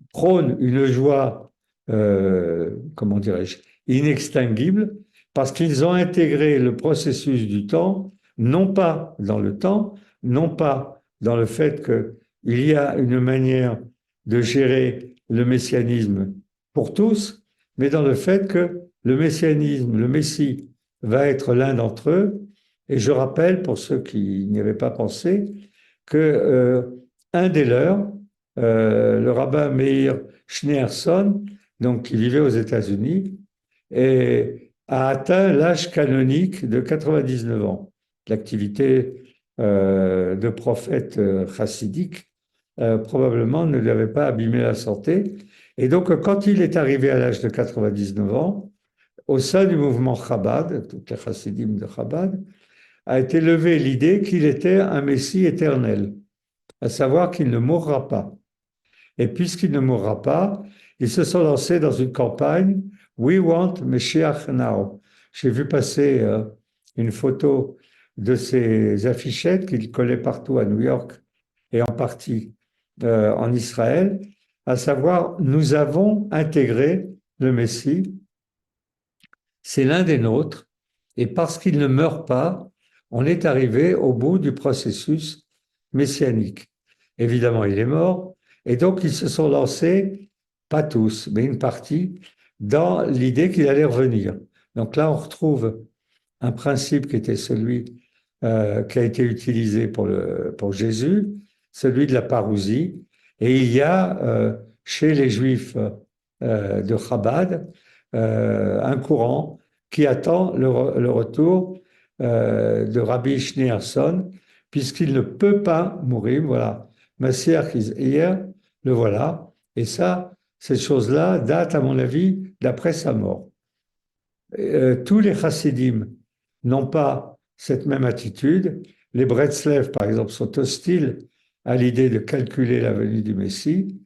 prône une joie, comment dirais-je, inextinguible, parce qu'ils ont intégré le processus du temps, non pas dans le temps, non pas dans le fait qu'il y a une manière de gérer le messianisme pour tous, mais dans le fait que le messianisme, le Messie, va être l'un d'entre eux, Et je rappelle, pour ceux qui n'y avaient pas pensé, que un des leurs, le rabbin Meir Schneerson, donc qui vivait aux États-Unis, a atteint l'âge canonique de 99 ans. L'activité de prophète chassidique probablement ne lui avait pas abîmé la santé. Et donc, quand il est arrivé à l'âge de 99 ans, au sein du mouvement Chabad, toutes les chassidim de Chabad, a été levée l'idée qu'il était un Messie éternel, à savoir qu'il ne mourra pas. Et puisqu'il ne mourra pas, ils se sont lancés dans une campagne We want Mashiach now. J'ai vu passer une photo de ces affichettes qu'il collait partout à New York et en partie en Israël, à savoir nous avons intégré le Messie, c'est l'un des nôtres, et parce qu'il ne meurt pas, on est arrivé au bout du processus messianique. Évidemment, il est mort, et donc ils se sont lancés, pas tous, mais une partie, dans l'idée qu'il allait revenir. Donc là, on retrouve un principe qui était celui qui a été utilisé pour Jésus, celui de la parousie, et il y a chez les Juifs de Chabad un courant qui attend le retour de Rabbi Schneerson, puisqu'il ne peut pas mourir. Voilà, Mashiach is here, le voilà. Et ça, ces choses-là datent, à mon avis, d'après sa mort. Tous les chassidim n'ont pas cette même attitude. Les Bretzlev, par exemple, sont hostiles à l'idée de calculer la venue du Messie.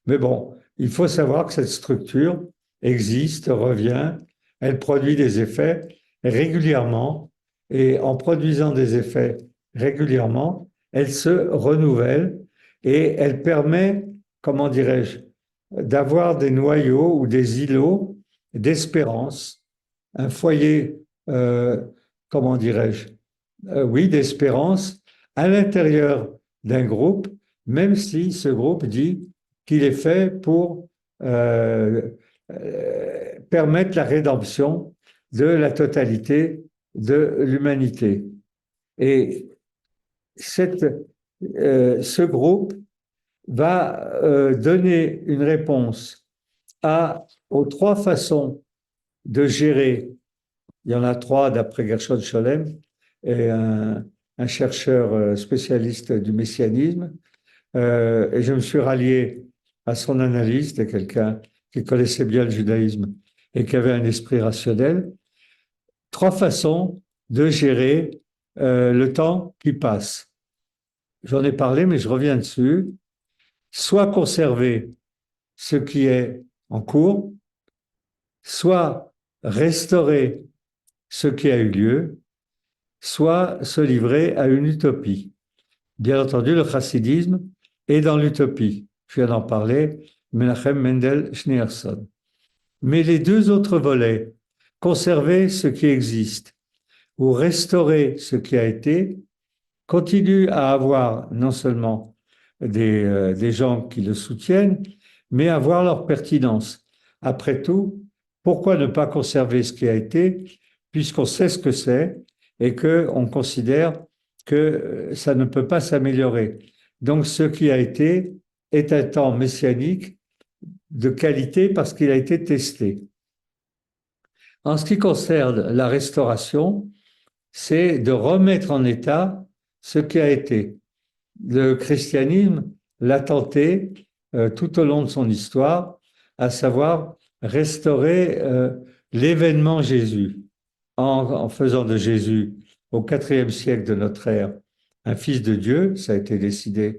Mais bon, il faut savoir que cette structure existe, revient, elle produit des effets régulièrement, et en produisant des effets régulièrement, elle se renouvelle et elle permet, comment dirais-je, d'avoir des noyaux ou des îlots d'espérance, un foyer, comment dirais-je, oui, d'espérance à l'intérieur d'un groupe, même si ce groupe dit qu'il est fait pour permettre la rédemption de la totalité de l'humanité. Et ce groupe va donner une réponse aux trois façons de gérer. Il y en a trois d'après Gershon Scholem, et un chercheur spécialiste du messianisme. Et je me suis rallié à son analyse de quelqu'un qui connaissait bien le judaïsme et qui avait un esprit rationnel. Trois façons de gérer le temps qui passe. J'en ai parlé, mais je reviens dessus. Soit conserver ce qui est en cours, soit restaurer ce qui a eu lieu, soit se livrer à une utopie. Bien entendu, le chassidisme est dans l'utopie. Je viens d'en parler, Menachem Mendel Schneerson. Mais les deux autres volets, conserver ce qui existe ou restaurer ce qui a été, continuent à avoir non seulement des gens qui le soutiennent, mais avoir leur pertinence. Après tout, pourquoi ne pas conserver ce qui a été, puisqu'on sait ce que c'est et qu'on considère que ça ne peut pas s'améliorer. Donc ce qui a été est un temps messianique de qualité parce qu'il a été testé. En ce qui concerne la restauration, c'est de remettre en état ce qui a été. Le christianisme l'a tenté tout au long de son histoire, à savoir restaurer l'événement Jésus, en faisant de Jésus, au IVe siècle de notre ère, un fils de Dieu, ça a été décidé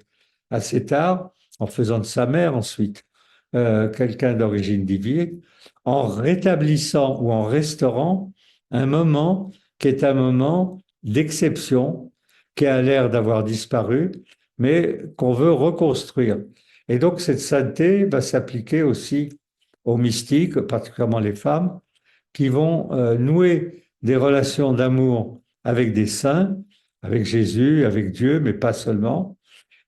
assez tard, en faisant de sa mère ensuite quelqu'un d'origine divine, en rétablissant ou en restaurant un moment qui est un moment d'exception, qui a l'air d'avoir disparu, mais qu'on veut reconstruire. Et donc cette sainteté va s'appliquer aussi aux mystiques, particulièrement les femmes, qui vont nouer des relations d'amour avec des saints, avec Jésus, avec Dieu, mais pas seulement,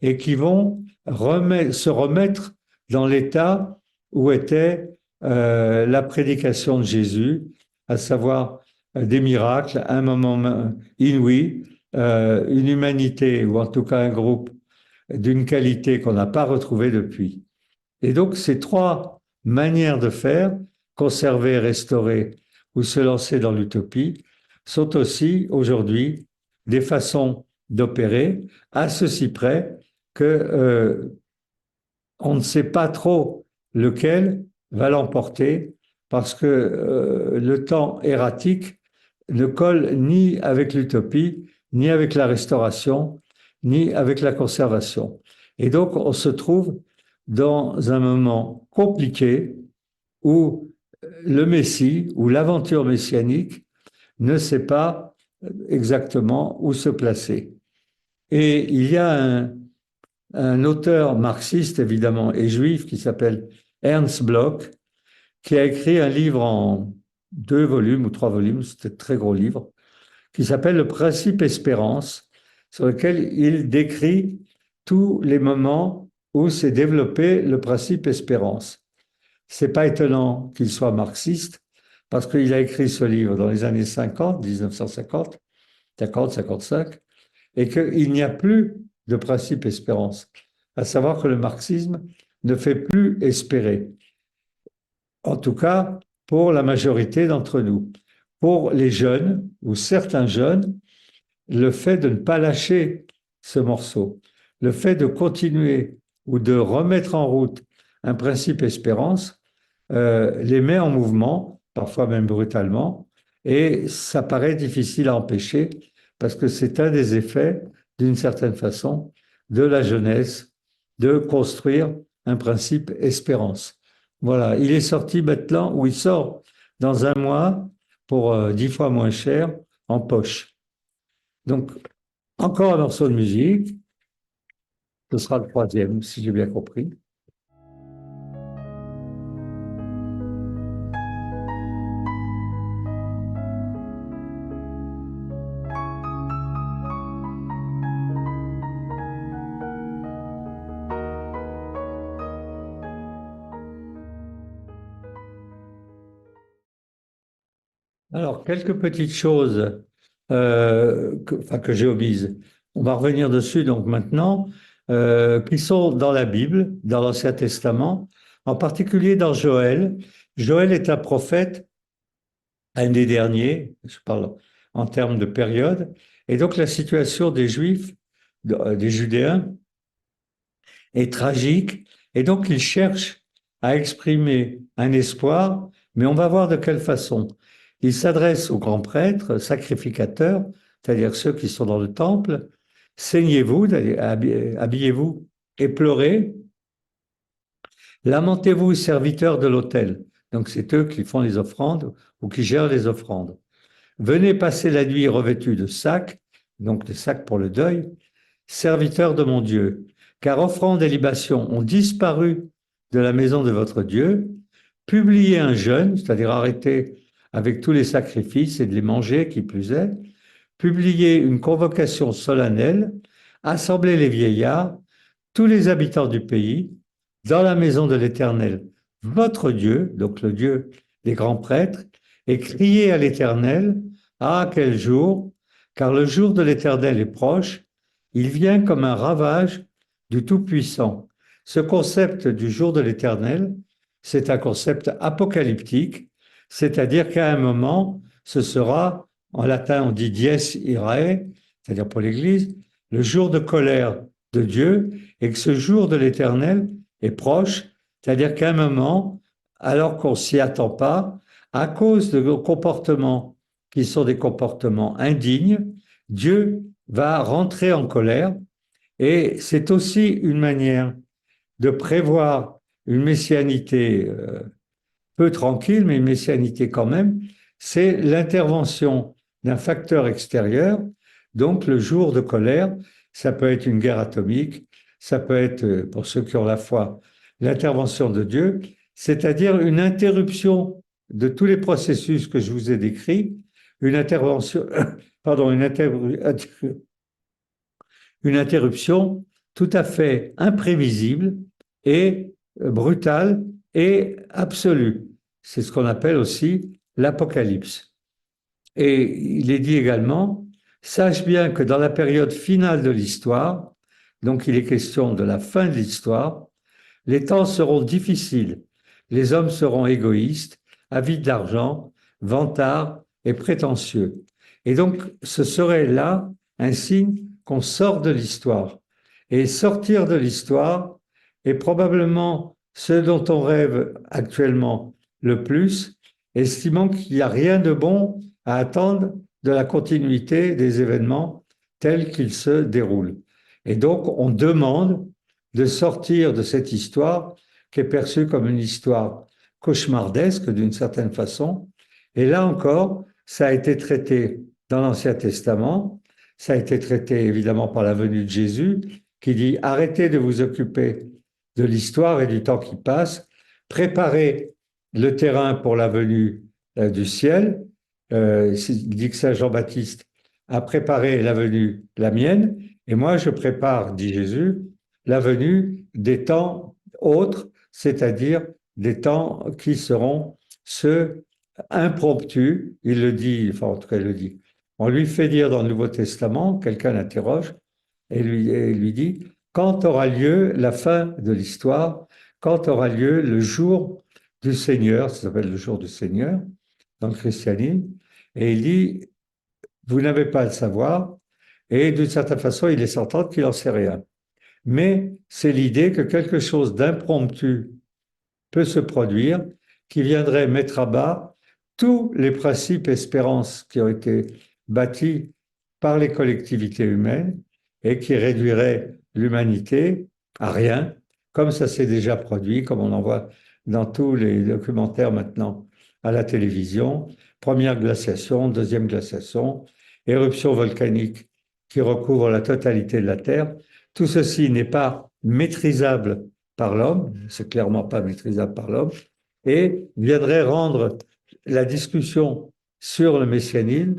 et qui vont se remettre dans l'état où était la prédication de Jésus, à savoir des miracles, un moment inouï, une humanité, ou en tout cas un groupe d'une qualité qu'on n'a pas retrouvée depuis. Et donc, ces trois manières de faire, conserver, restaurer ou se lancer dans l'utopie, sont aussi aujourd'hui des façons d'opérer, à ceci près que on ne sait pas trop lequel va l'emporter parce que le temps erratique ne colle ni avec l'utopie, ni avec la restauration, ni avec la conservation. Et donc, on se trouve dans un moment compliqué où le Messie ou l'aventure messianique ne sait pas exactement où se placer. Et il y a un auteur marxiste, évidemment, et juif qui s'appelle Ernst Bloch, qui a écrit un livre en 2 volumes ou 3 volumes, c'était un très gros livre, qui s'appelle Le principe espérance, sur lequel il décrit tous les moments où s'est développé le principe espérance. C'est pas étonnant qu'il soit marxiste, parce qu'il a écrit ce livre dans les années 50, 1950, 50, 55, et qu'il n'y a plus de principe espérance, à savoir que le marxisme ne fait plus espérer, en tout cas pour la majorité d'entre nous. Pour les jeunes, ou certains jeunes, le fait de ne pas lâcher ce morceau, le fait de continuer ou de remettre en route un principe espérance, les met en mouvement, parfois même brutalement, et ça paraît difficile à empêcher parce que c'est un des effets, d'une certaine façon, de la jeunesse, de construire un principe espérance. Voilà, il est sorti maintenant, ou il sort dans un mois pour 10 fois moins cher en poche. Donc, encore un morceau de musique, ce sera le troisième, si j'ai bien compris. Alors, quelques petites choses que j'ai omises. On va revenir dessus donc maintenant, qui sont dans la Bible, dans l'Ancien Testament, en particulier dans Joël. Joël est un prophète, un des derniers, je parle en termes de période, et donc la situation des Juifs, des Judéens, est tragique, et donc il cherche à exprimer un espoir, mais on va voir de quelle façon. Il s'adresse aux grands prêtres, sacrificateurs, c'est-à-dire ceux qui sont dans le temple, saignez-vous, habillez-vous et pleurez, lamentez-vous, serviteurs de l'autel. Donc c'est eux qui font les offrandes ou qui gèrent les offrandes. Venez passer la nuit revêtus de sacs, donc des sacs pour le deuil, serviteurs de mon Dieu, car offrandes et libations ont disparu de la maison de votre Dieu. Publiez un jeûne, c'est-à-dire arrêtez avec tous les sacrifices et de les manger, qui plus est. Publiez une convocation solennelle, assemblez les vieillards, tous les habitants du pays, dans la maison de l'Éternel, votre Dieu, donc le Dieu des grands prêtres, et criez à l'Éternel, ah, quel jour, car le jour de l'Éternel est proche, il vient comme un ravage du Tout-Puissant. Ce concept du jour de l'Éternel, c'est un concept apocalyptique, c'est-à-dire qu'à un moment, ce sera, en latin on dit dies irae, c'est-à-dire pour l'Église, le jour de colère de Dieu, et que ce jour de l'Éternel est proche, c'est-à-dire qu'à un moment, alors qu'on s'y attend pas, à cause de comportements qui sont des comportements indignes, Dieu va rentrer en colère, et c'est aussi une manière de prévoir une messianité peu tranquille, mais une messianité quand même, c'est l'intervention d'un facteur extérieur. Donc le jour de colère, ça peut être une guerre atomique, ça peut être, pour ceux qui ont la foi, l'intervention de Dieu, c'est-à-dire une interruption de tous les processus que je vous ai décrits, une intervention, pardon, une interruption tout à fait imprévisible et brutale et absolue. C'est ce qu'on appelle aussi l'apocalypse. Et il est dit également, sache bien que dans la période finale de l'histoire, donc il est question de la fin de l'histoire, les temps seront difficiles, les hommes seront égoïstes, avides d'argent, vantards et prétentieux. Et donc ce serait là un signe qu'on sort de l'histoire. Et sortir de l'histoire est probablement ce dont on rêve actuellement le plus, estimant qu'il n'y a rien de bon à attendre de la continuité des événements tels qu'ils se déroulent. Et donc, on demande de sortir de cette histoire qui est perçue comme une histoire cauchemardesque d'une certaine façon. Et là encore, ça a été traité dans l'Ancien Testament, ça a été traité évidemment par la venue de Jésus, qui dit arrêtez de vous occuper de l'histoire et du temps qui passe, préparez le terrain pour la venue du ciel. Il dit que Saint Jean-Baptiste a préparé la venue, la mienne, et moi je prépare, dit Jésus, la venue des temps autres, c'est-à-dire des temps qui seront ceux impromptus. Il le dit, enfin en tout cas il le dit. On lui fait dire dans le Nouveau Testament, quelqu'un l'interroge et lui dit, quand aura lieu la fin de l'histoire, quand aura lieu le jour du Seigneur, ça s'appelle le jour du Seigneur dans le christianisme, et il dit, vous n'avez pas à le savoir, et d'une certaine façon, il laisse entendre qu'il n'en sait rien. Mais c'est l'idée que quelque chose d'impromptu peut se produire qui viendrait mettre à bas tous les principes espérances qui ont été bâtis par les collectivités humaines et qui réduirait l'humanité à rien, comme ça s'est déjà produit, comme on en voit dans tous les documentaires maintenant à la télévision. Première glaciation, deuxième glaciation, éruption volcanique qui recouvre la totalité de la Terre. Tout ceci n'est pas maîtrisable par l'homme, c'est clairement pas maîtrisable par l'homme, et viendrait rendre la discussion sur le messianisme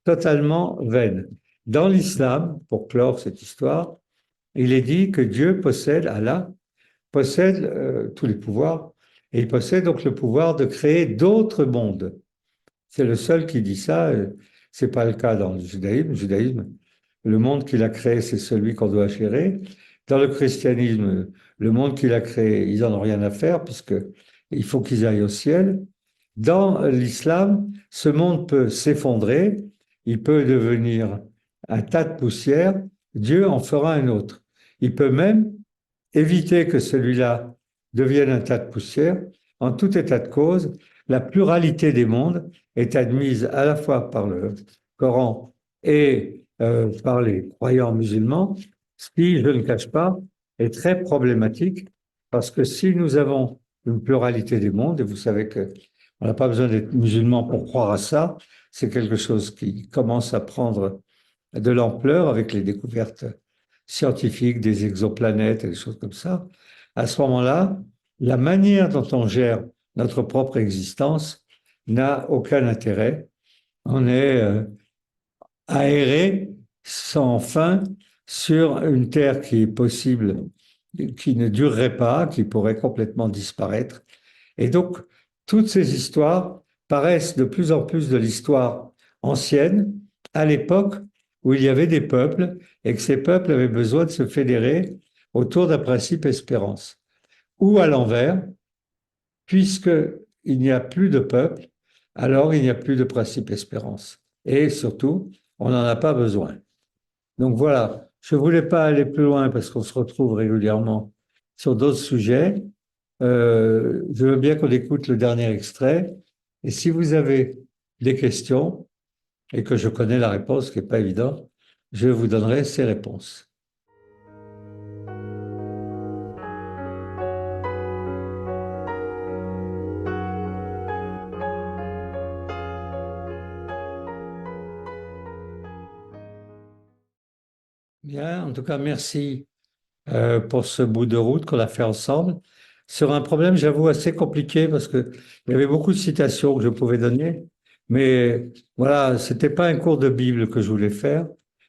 totalement vaine. Dans l'islam, pour clore cette histoire, il est dit que Dieu possède, Allah, possède tous les pouvoirs, et il possède donc le pouvoir de créer d'autres mondes. C'est le seul qui dit ça, c'est pas le cas dans le judaïsme. Le judaïsme, le monde qu'il a créé, c'est celui qu'on doit gérer. Dans le christianisme, le monde qu'il a créé, ils n'en ont rien à faire puisque il faut qu'ils aillent au ciel. Dans l'islam, ce monde peut s'effondrer, il peut devenir un tas de poussière, Dieu en fera un autre. Il peut même éviter que celui-là devienne un tas de poussière. En tout état de cause, la pluralité des mondes est admise à la fois par le Coran et par les croyants musulmans, ce qui, je ne le cache pas, est très problématique parce que si nous avons une pluralité des mondes, et vous savez que on n'a pas besoin d'être musulman pour croire à ça, c'est quelque chose qui commence à prendre de l'ampleur avec les découvertes scientifiques des exoplanètes et des choses comme ça. À ce moment-là, la manière dont on gère notre propre existence n'a aucun intérêt. On est aéré sans fin sur une Terre qui est possible, qui ne durerait pas, qui pourrait complètement disparaître. Et donc, toutes ces histoires paraissent de plus en plus de l'histoire ancienne, à l'époque où il y avait des peuples et que ces peuples avaient besoin de se fédérer autour d'un principe espérance. Ou à l'envers, puisqu'il n'y a plus de peuple, alors il n'y a plus de principe espérance. Et surtout, on n'en a pas besoin. Donc voilà, je ne voulais pas aller plus loin parce qu'on se retrouve régulièrement sur d'autres sujets. Je veux bien qu'on écoute le dernier extrait. Et si vous avez des questions et que je connais la réponse, ce qui n'est pas évident, je vous donnerai ces réponses. Bien, en tout cas, merci pour ce bout de route qu'on a fait ensemble sur un problème, j'avoue, assez compliqué parce que il y avait beaucoup de citations que je pouvais donner, mais voilà, c'était pas un cours de Bible que je voulais faire,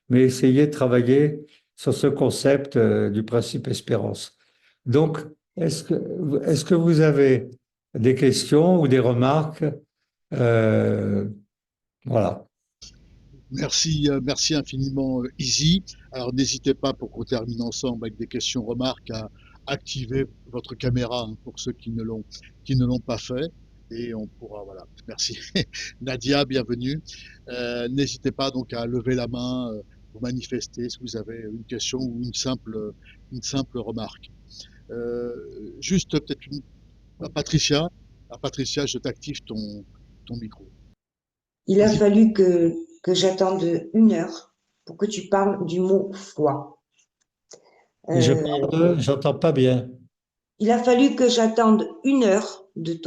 mais essayer de travailler sur ce concept du principe espérance. Donc, est-ce que vous avez des questions ou des remarques? Euh, voilà. Merci infiniment, Izzy. Alors, n'hésitez pas, pour qu'on termine ensemble avec des questions-remarques, à activer votre caméra, hein, pour ceux qui ne l'ont pas fait. Et on pourra, voilà. Merci. Nadia, bienvenue. N'hésitez pas donc à lever la main, pour manifester si vous avez une question ou une simple remarque. Juste peut-être à Patricia. À Patricia, je t'active ton micro. Il a Vas-y. fallu que j'attende 1 heure pour que tu parles du mot foi. Je Euh, parle, j'entends pas bien. il a fallu que j'attende 1 heure du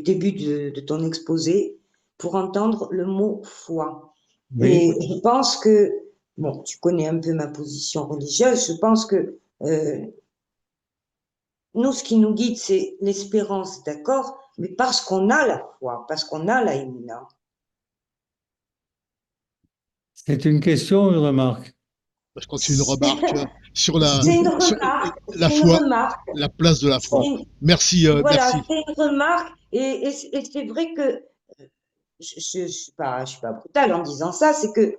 début de ton exposé pour entendre le mot foi. Oui, Et je pense que, bon, tu connais un peu ma position religieuse, je pense que nous, ce qui nous guide, c'est l'espérance, d'accord, mais parce qu'on a la foi, parce qu'on a la émina. c'est une question ou une remarque? Je crois que c'est une remarque sur C'est une sur remarque, la c'est une foi, remarque. la place de la foi. C'est- Merci, Voilà, merci. c'est une remarque. Et c'est vrai que je suis pas brutale en disant ça, c'est que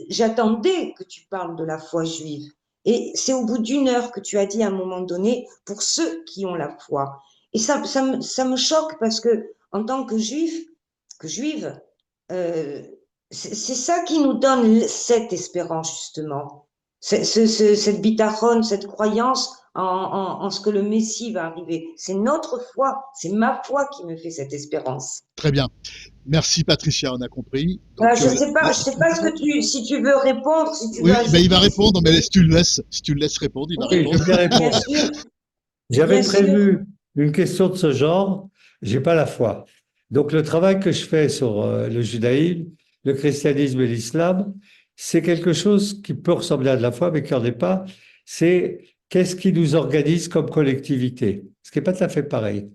j'attendais que tu parles de la foi juive. Et c'est au bout d'1 heure que tu as dit à un moment donné, pour ceux qui ont la foi. Et ça me choque parce que, en tant que juif, que juive, euh, c'est ça qui nous donne cette espérance, justement. Cette bitachon, cette croyance en ce que le Messie va arriver. C'est notre foi, c'est ma foi qui me fait cette espérance. Très bien. Merci, Patricia, on a compris. Voilà, Donc, je sais pas si tu veux répondre, si tu veux oui, ben, il va ajouter, répondre, mais si tu le laisses répondre, il va oui, Oui, je répondre. veux bien bien répondre. sûr, J'avais bien sûr. prévu une question de ce genre, j'ai pas la foi. Donc le travail que je fais sur le judaïsme, le christianisme et l'islam, c'est quelque chose qui peut ressembler à de la foi, mais qui n'en est pas. C'est qu'est-ce qui nous organise comme collectivité, ce qui n'est pas tout à fait pareil.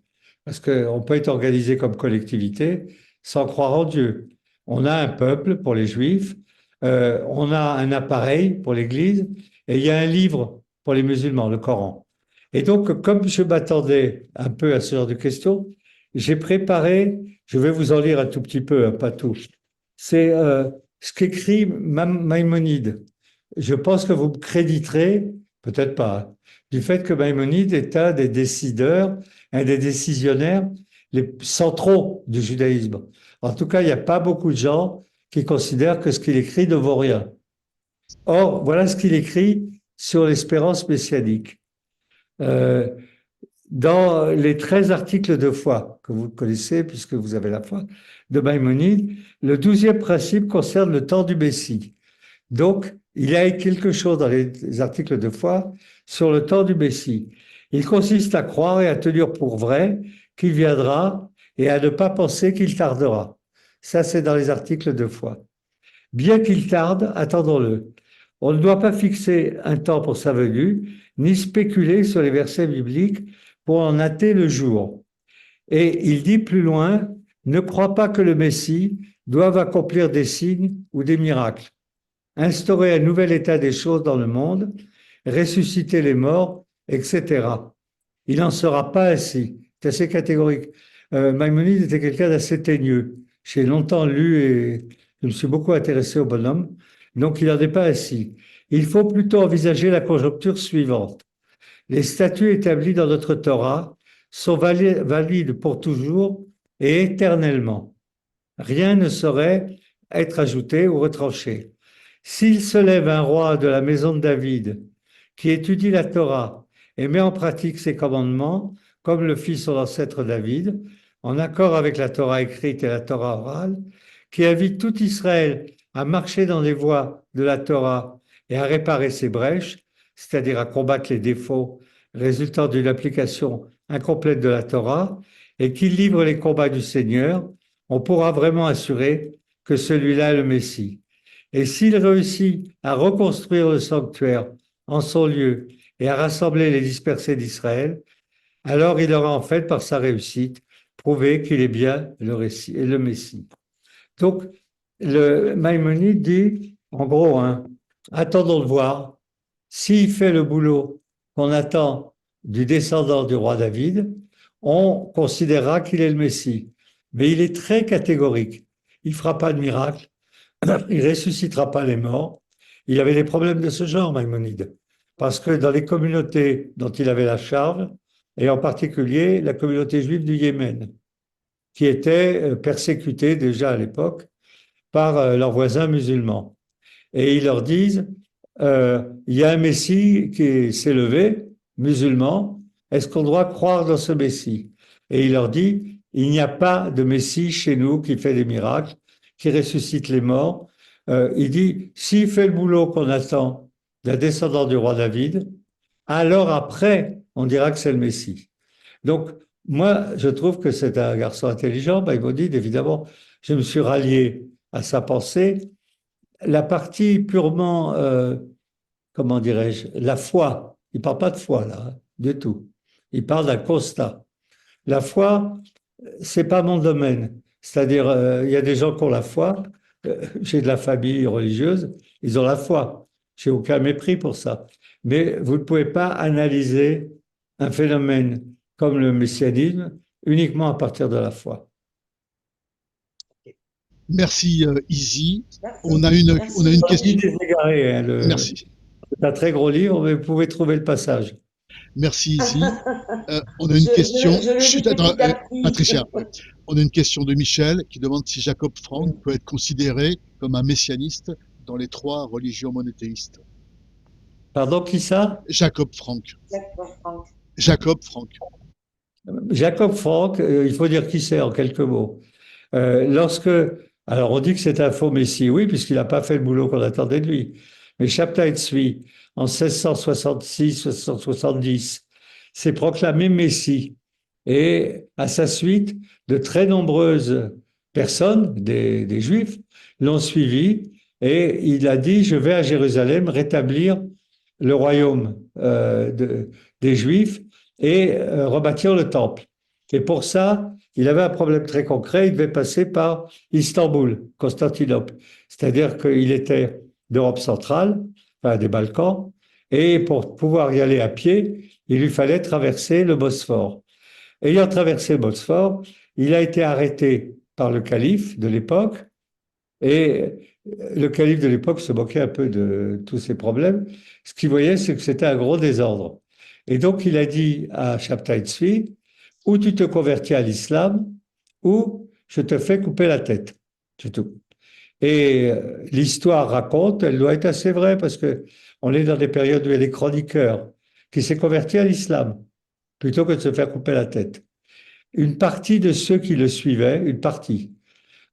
Parce qu'on peut être organisé comme collectivité sans croire en Dieu. On a un peuple pour les juifs, on a un appareil pour l'Église, et il y a un livre pour les musulmans, le Coran. Et donc, comme je m'attendais un peu à ce genre de questions, j'ai préparé, je vais vous en lire un tout petit peu, hein, pas tout. C'est ce qu'écrit Maïmonide. Je pense que vous me créditerez, peut-être pas, hein, du fait que Maïmonide est un des décideurs, un des décisionnaires les centraux du judaïsme. En tout cas, il n'y a pas beaucoup de gens qui considèrent que ce qu'il écrit ne vaut rien. Or, voilà ce qu'il écrit sur l'espérance messianique. Euh, Dans les 13 articles de foi que vous connaissez, puisque vous avez la foi, de Maïmonide, le 12e principe concerne le temps du Messie. Donc, il y a quelque chose dans les articles de foi sur le temps du Messie. Il consiste à croire et à tenir pour vrai qu'il viendra et à ne pas penser qu'il tardera. Ça, c'est dans les articles de foi. Bien qu'il tarde, attendons-le. On ne doit pas fixer un temps pour sa venue, ni spéculer sur les versets bibliques pour en hâter le jour. Et il dit plus loin, ne crois pas que le Messie doive accomplir des signes ou des miracles, instaurer un nouvel état des choses dans le monde, ressusciter les morts, etc. Il n'en sera pas ainsi. C'est assez catégorique. Maïmonide était quelqu'un d'assez teigneux. J'ai longtemps lu et je me suis beaucoup intéressé au bonhomme. Donc, il n'en est pas ainsi. Il faut plutôt envisager la conjoncture suivante. Les statuts établis dans notre Torah sont valides pour toujours et éternellement. Rien ne saurait être ajouté ou retranché. S'il se lève un roi de la maison de David qui étudie la Torah et met en pratique ses commandements, comme le fit son ancêtre David, en accord avec la Torah écrite et la Torah orale, qui invite tout Israël à marcher dans les voies de la Torah et à réparer ses brèches, c'est-à-dire à combattre les défauts résultant d'une application incomplète de la Torah, et qui livre les combats du Seigneur, on pourra vraiment assurer que celui-là est le Messie. Et s'il réussit à reconstruire le sanctuaire en son lieu et à rassembler les dispersés d'Israël, alors il aura en fait, par sa réussite, prouvé qu'il est bien le Messie. Donc, le Maïmonide dit, en gros, hein, attendons de voir s'il fait le boulot qu'on attend du descendant du roi David, on considérera qu'il est le Messie. Mais il est très catégorique. Il ne fera pas de miracle. il ressuscitera pas les morts. Il avait des problèmes de ce genre, Maïmonide, parce que dans les communautés dont il avait la charge, et en particulier la communauté juive du Yémen, qui était persécutée déjà à l'époque par leurs voisins musulmans. Et ils leur disent, il y a un Messie qui s'est levé, musulman, est-ce qu'on doit croire dans ce Messie? Et il leur dit, il n'y a pas de Messie chez nous qui fait des miracles, qui ressuscite les morts. Il dit, s'il fait le boulot qu'on attend d'un descendant du roi David, alors après, on dira que c'est le Messie. Donc, moi, je trouve que c'est un garçon intelligent. Maïmonide, évidemment, je me suis rallié à sa pensée. La partie purement, comment dirais-je, la foi, il ne parle pas de foi là, hein, du tout. Il parle d'un constat. La foi, c'est pas mon domaine. C'est-à-dire, il y a des gens qui ont la foi. J'ai de la famille religieuse, ils ont la foi. J'ai aucun mépris pour ça. Mais vous ne pouvez pas analyser un phénomène comme le messianisme uniquement à partir de la foi. Merci, Izzy. Merci. On a une Merci. question. Déségaré, hein, Merci. c'est un très gros livre, mais vous pouvez trouver le passage. Merci, Izzy. On a une question. Je le Chut, lis attends, petit à petit. Patricia. On a une question de Michel qui demande si Jacob Frank peut être considéré comme un messianiste dans les 3 religions monothéistes. Pardon, qui ça? Jacob Frank. D'accord, Franck. Jacob Frank. Jacob Frank, il faut dire qui c'est en quelques mots. Lorsque, alors on dit que c'est un faux messie, oui, puisqu'il n'a pas fait le boulot qu'on attendait de lui. Mais Shabtai Tzvi, en 1666-1670, s'est proclamé messie. Et à sa suite, de très nombreuses personnes, des Juifs, l'ont suivi et il a dit, je vais à Jérusalem rétablir le royaume des Juifs et rebâtir le temple. Et pour ça, il avait un problème très concret, il devait passer par Istanbul, Constantinople. C'est-à-dire qu'il était d'Europe centrale, enfin des Balkans, et pour pouvoir y aller à pied, il lui fallait traverser le Bosphore. Ayant traversé le Bosphore, il a été arrêté par le calife de l'époque, et le calife de l'époque se moquait un peu de tous ces problèmes. Ce qu'il voyait, c'est que c'était un gros désordre. Et donc, il a dit à Shabtai Tzvi, ou tu te convertis à l'islam, ou je te fais couper la tête. C'est tout. Et l'histoire raconte, elle doit être assez vraie, parce que on est dans des périodes où il y a des chroniqueurs qui s'est converti à l'islam, plutôt que de se faire couper la tête. Une partie de ceux qui le suivaient, une partie,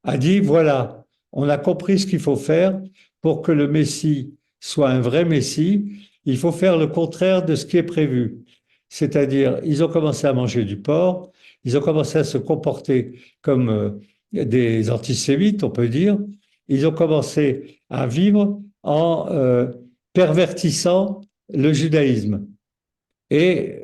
a dit, voilà, on a compris ce qu'il faut faire pour que le Messie soit un vrai Messie, il faut faire le contraire de ce qui est prévu. C'est-à-dire, ils ont commencé à manger du porc, ils ont commencé à se comporter comme des antisémites, on peut dire, ils ont commencé à vivre en pervertissant le judaïsme. Et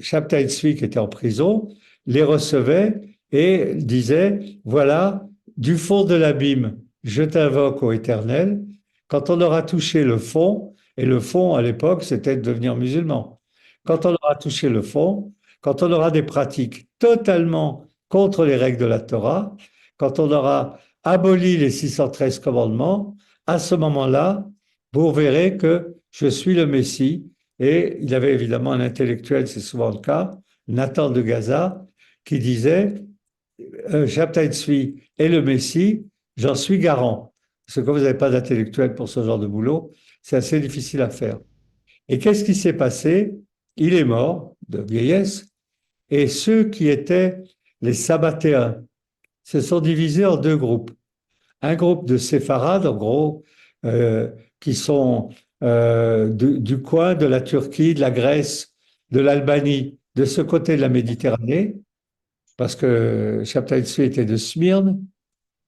Shabtai Tzvi, qui était en prison, les recevait et disait, voilà, du fond de l'abîme, je t'invoque au Éternel. Quand on aura touché le fond, et le fond à l'époque, c'était de devenir musulman. Quand on aura touché le fond, quand on aura des pratiques totalement contre les règles de la Torah, quand on aura aboli les 613 commandements, à ce moment-là, vous verrez que je suis le Messie. Et il avait évidemment un intellectuel, c'est souvent le cas, Nathan de Gaza, qui disait Shabtai Tzvi est le Messie, j'en suis garant. Parce que quand vous n'avez pas d'intellectuel pour ce genre de boulot, c'est assez difficile à faire. Et qu'est-ce qui s'est passé? Il est mort de vieillesse, et ceux qui étaient les Sabbatéens se sont divisés en 2 groupes. Un groupe de séfarades, en gros, qui sont du coin de la Turquie, de la Grèce, de l'Albanie, de ce côté de la Méditerranée, parce que Shabtai Tzvi était de Smyrne,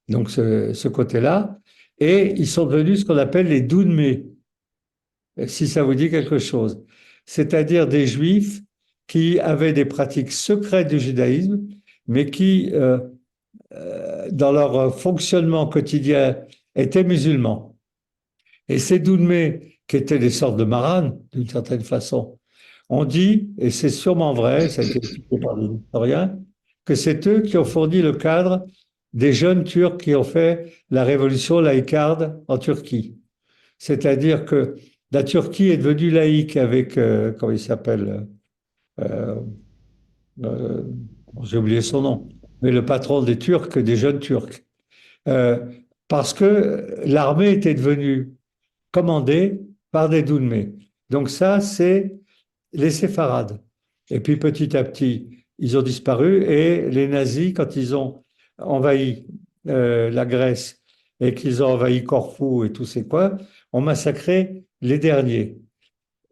donc ce côté-là, et ils sont devenus ce qu'on appelle les Dounmés, si ça vous dit quelque chose. C'est-à-dire des Juifs qui avaient des pratiques secrètes du judaïsme, mais qui, dans leur fonctionnement quotidien, étaient musulmans. Et ces Dounmés, qui étaient des sortes de maranes, d'une certaine façon, on dit, et c'est sûrement vrai, ça a été expliqué par des historiens, que c'est eux qui ont fourni le cadre des jeunes Turcs qui ont fait la révolution laïcarde en Turquie. C'est-à-dire que la Turquie est devenue laïque avec, comment il s'appelle, euh, euh, j'ai oublié son nom, mais le patron des Turcs, des jeunes Turcs. Euh, Parce que l'armée était devenue commandée par des Doulmés. Donc ça, c'est les séfarades. Et puis petit à petit, ils ont disparu et les nazis, quand ils ont envahi la Grèce et qu'ils ont envahi Corfou et tous ces coins, ont massacré les derniers.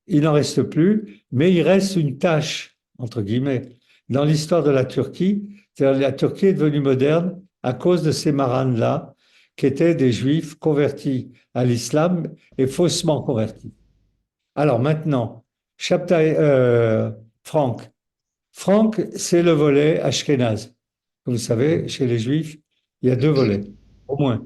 Il n'en reste plus, mais il reste une tâche, entre guillemets, dans l'histoire de la Turquie. C'est-à-dire la Turquie est devenue moderne à cause de ces marans-là, qui étaient des juifs convertis à l'islam et faussement convertis. Alors maintenant, Shabtai, Franck. Franck, c'est le volet ashkénaze. Vous savez, chez les juifs, il y a deux volets, au moins.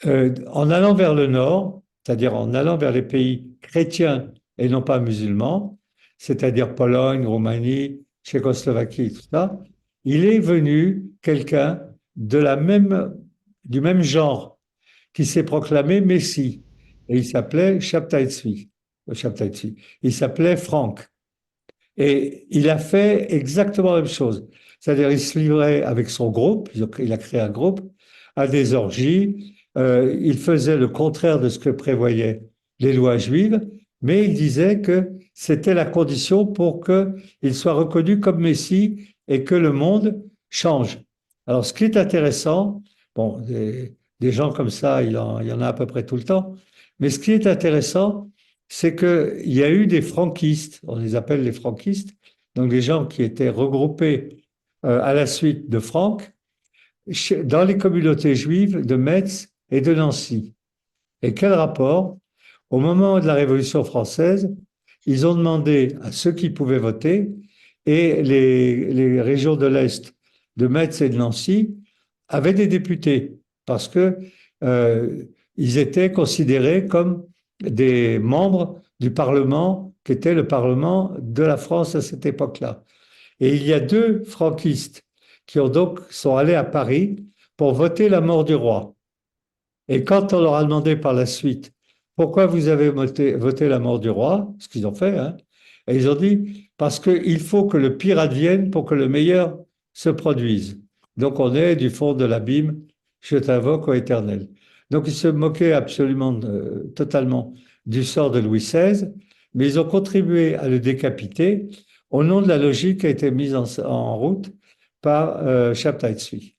En allant vers le nord, c'est-à-dire en allant vers les pays chrétiens et non pas musulmans, c'est-à-dire Pologne, Roumanie, Tchécoslovaquie, tout ça, il est venu quelqu'un du même genre qui s'est proclamé Messie. Et il s'appelait Shabtai Tzvi. Il s'appelait Franck. Et il a fait exactement la même chose. C'est-à-dire, il se livrait avec son groupe, il a créé un groupe, à des orgies. Il faisait le contraire de ce que prévoyaient les lois juives, mais il disait que c'était la condition pour qu'il soit reconnu comme Messie et que le monde change. Alors, ce qui est intéressant, bon, des gens comme ça, il y en a à peu près tout le temps, mais ce qui est intéressant, c'est qu'il y a eu des franquistes, on les appelle les franquistes, donc des gens qui étaient regroupés à la suite de Franck dans les communautés juives de Metz et de Nancy. Et quel rapport? Au moment de la Révolution française, ils ont demandé à ceux qui pouvaient voter, et les régions de l'Est de Metz et de Nancy avaient des députés, parce que ils étaient considérés comme des membres du Parlement, qui était le Parlement de la France à cette époque-là. Et il y a deux franquistes qui sont allés à Paris pour voter la mort du roi. Et quand on leur a demandé par la suite pourquoi vous avez voté la mort du roi, ce qu'ils ont fait, hein, et ils ont dit parce qu'il faut que le pire advienne pour que le meilleur se produise. Donc on est du fond de l'abîme, je t'invoque au Éternel. Donc ils se moquaient absolument, totalement du sort de Louis XVI, mais ils ont contribué à le décapiter au nom de la logique qui a été mise en route par Shabtai Tzvi.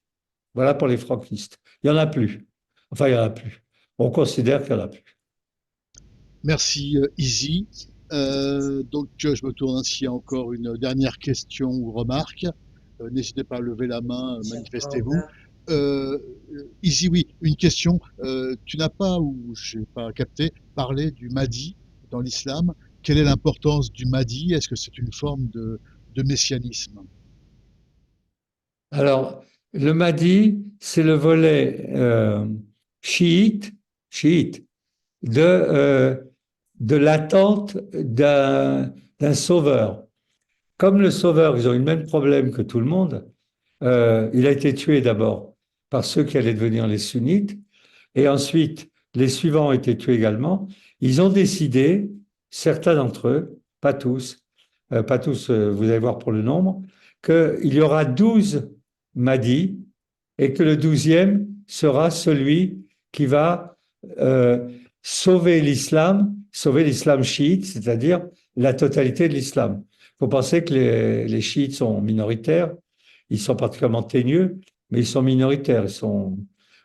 Voilà pour les franquistes. Il n'y en a plus. Enfin, il n'y en a plus. On considère qu'il n'y en a plus. Merci Izzy. Donc je me tourne s'il y a encore une dernière question ou remarque. N'hésitez pas à lever la main, manifestez-vous. Izzy, oui, une question. Tu n'as pas, ou je n'ai pas capté, parlé du Mahdi dans l'islam. Quelle est l'importance du Mahdi? Est-ce que c'est une forme de messianisme? Alors, le Mahdi, c'est le volet chiite, chiite de l'attente d'un sauveur. Comme le sauveur, ils ont eu le même problème que tout le monde. Il a été tué d'abord par ceux qui allaient devenir les sunnites, et ensuite les suivants ont été tués également. Ils ont décidé, certains d'entre eux, pas tous, vous allez voir pour le nombre, qu'il y aura 12 Mahdi et que le 12e sera celui qui va sauver l'islam chiite, c'est-à-dire la totalité de l'islam. Il faut penser que les chiites sont minoritaires, ils sont particulièrement teigneux, mais ils sont minoritaires, ils sont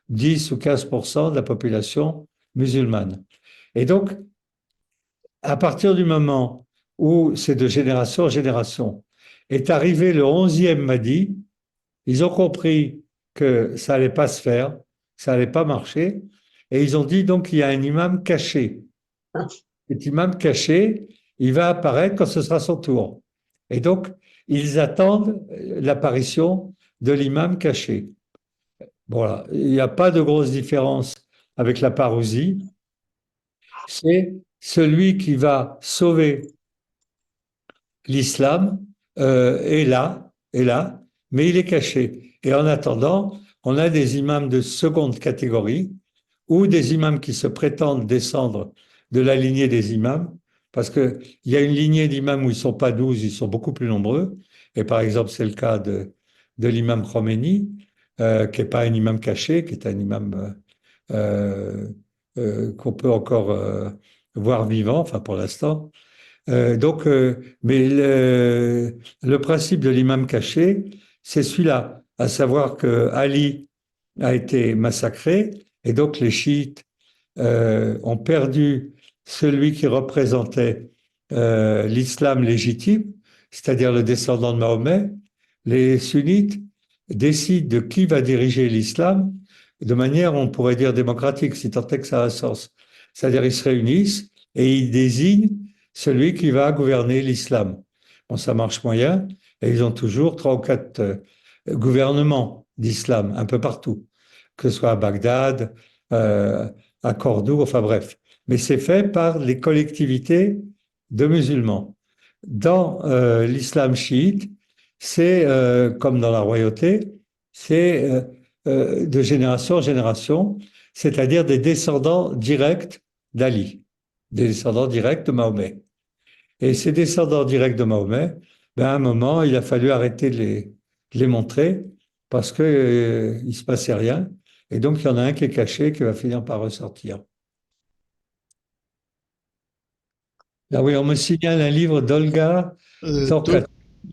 10 ou 15% de la population musulmane. Et donc, à partir du moment où c'est de génération en génération, est arrivé le 11e Mahdi, ils ont compris que ça allait pas se faire, ça allait pas marcher, et ils ont dit donc il y a un imam caché. Cet imam caché, il va apparaître quand ce sera son tour. Et donc, ils attendent l'apparition de l'imam caché. Voilà, il n'y a pas de grosse différence avec la parousie. C'est celui qui va sauver l'islam est là, mais il est caché. Et en attendant, on a des imams de seconde catégorie ou des imams qui se prétendent descendre de la lignée des imams, parce qu'il y a une lignée d'imams où ils ne sont pas 12, ils sont beaucoup plus nombreux. Et par exemple, c'est le cas de l'imam Khomeini, qui n'est pas un imam caché, qui est un imam qu'on peut encore voir vivant, enfin pour l'instant. Mais le principe de l'imam caché, c'est celui-là, à savoir que Ali a été massacré et donc les chiites ont perdu celui qui représentait l'islam légitime, c'est-à-dire le descendant de Mahomet. Les sunnites décident de qui va diriger l'islam de manière, on pourrait dire, démocratique, si tant est que ça a un sens. C'est-à-dire ils se réunissent et ils désignent celui qui va gouverner l'islam. Bon, ça marche moyen, et ils ont toujours 3 ou 4 gouvernements d'islam un peu partout, que ce soit à Bagdad, euh, à Cordoue, enfin bref. Mais c'est fait par les collectivités de musulmans. Dans l'islam chiite, c'est comme dans la royauté, c'est de génération en génération, c'est-à-dire des descendants directs d'Ali, des descendants directs de Mahomet. Et ces descendants directs de Mahomet, ben à un moment, il a fallu arrêter de les montrer parce que, il se passait rien. Et donc, il y en a un qui est caché qui va finir par ressortir. Là, oui, on me signale un livre d'Olga Torkat,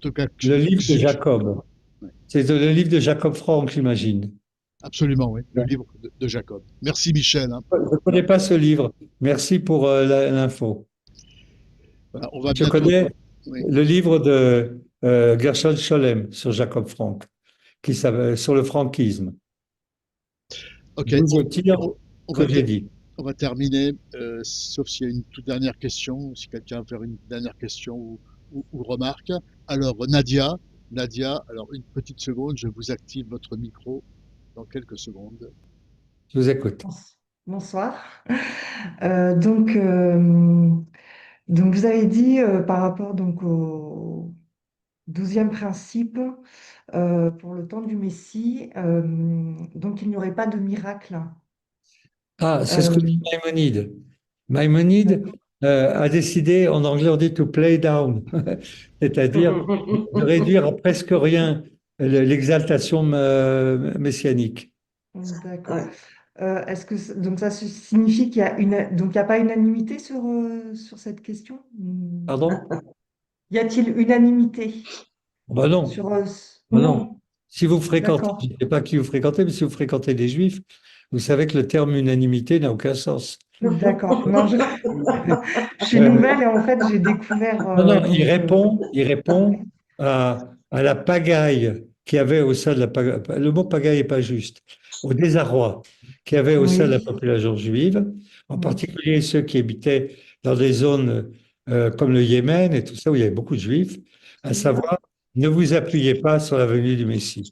le livre de Jacob. Ouais. C'est le livre de Jacob Frank, j'imagine. Absolument, oui, le livre de Jacob. Merci Michel. Hein. Je ne connais pas ce livre. Merci pour l'info. Voilà, on va Je bientôt. connais Oui. le livre de Gershon Scholem sur Jacob Frank, qui s'appelle sur le franquisme. Ok, D'où je tire on ce va que j'ai dit. on va terminer, sauf s'il y a une toute dernière question, si quelqu'un veut faire une dernière question ou remarque. Alors Nadia, alors une petite seconde, je vous active votre micro dans quelques secondes. Je vous écoute. Bonsoir. Euh, donc, euh, donc, vous avez dit par rapport donc, au 12e principe, pour le temps du Messie, donc il n'y aurait pas de miracle. Ah, c'est ce que Euh, dit Maïmonide. Maïmonide a décidé, en anglais on dit to play down, c'est-à-dire de réduire à presque rien l'exaltation messianique. d'accord. Ouais. Est-ce que donc ça signifie qu'il y a donc il y a pas unanimité sur cette question? Pardon? Y a-t-il unanimité Ben non, sur ben non. non, Si vous fréquentez, d'accord. je ne sais pas qui vous fréquentez, mais si vous fréquentez des juifs, vous savez que le terme unanimité n'a aucun sens. D'accord. Non, je suis Euh, nouvelle et en fait, j'ai découvert. Non, non, Donc, il répond à la pagaille qu'il y avait au sein de la pagaille. Le mot pagaille n'est pas juste. Au désarroi qu'il y avait au sein de la oui, population juive, en oui, particulier ceux qui habitaient dans des zones comme le Yémen et tout ça, où il y avait beaucoup de juifs, à savoir, ne vous appuyez pas sur la venue du Messie.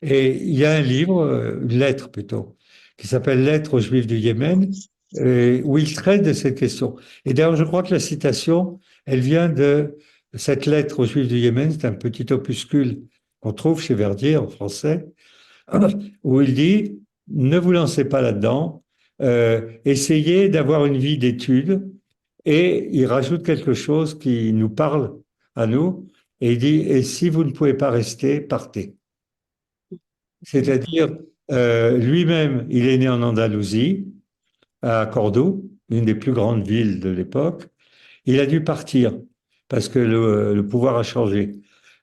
Et il y a un livre, une lettre plutôt, qui s'appelle Lettre aux Juifs du Yémen, où il traite de cette question. Et d'ailleurs, je crois que la citation, elle vient de cette lettre aux Juifs du Yémen, c'est un petit opuscule qu'on trouve chez Verdier en français, où il dit, ne vous lancez pas là-dedans, essayez d'avoir une vie d'études, et il rajoute quelque chose qui nous parle à nous, et il dit, et si vous ne pouvez pas rester, partez. d'accord. C'est-à-dire, lui-même, il est né en Andalousie, à Cordoue, une des plus grandes villes de l'époque. Il a dû partir parce que le pouvoir a changé.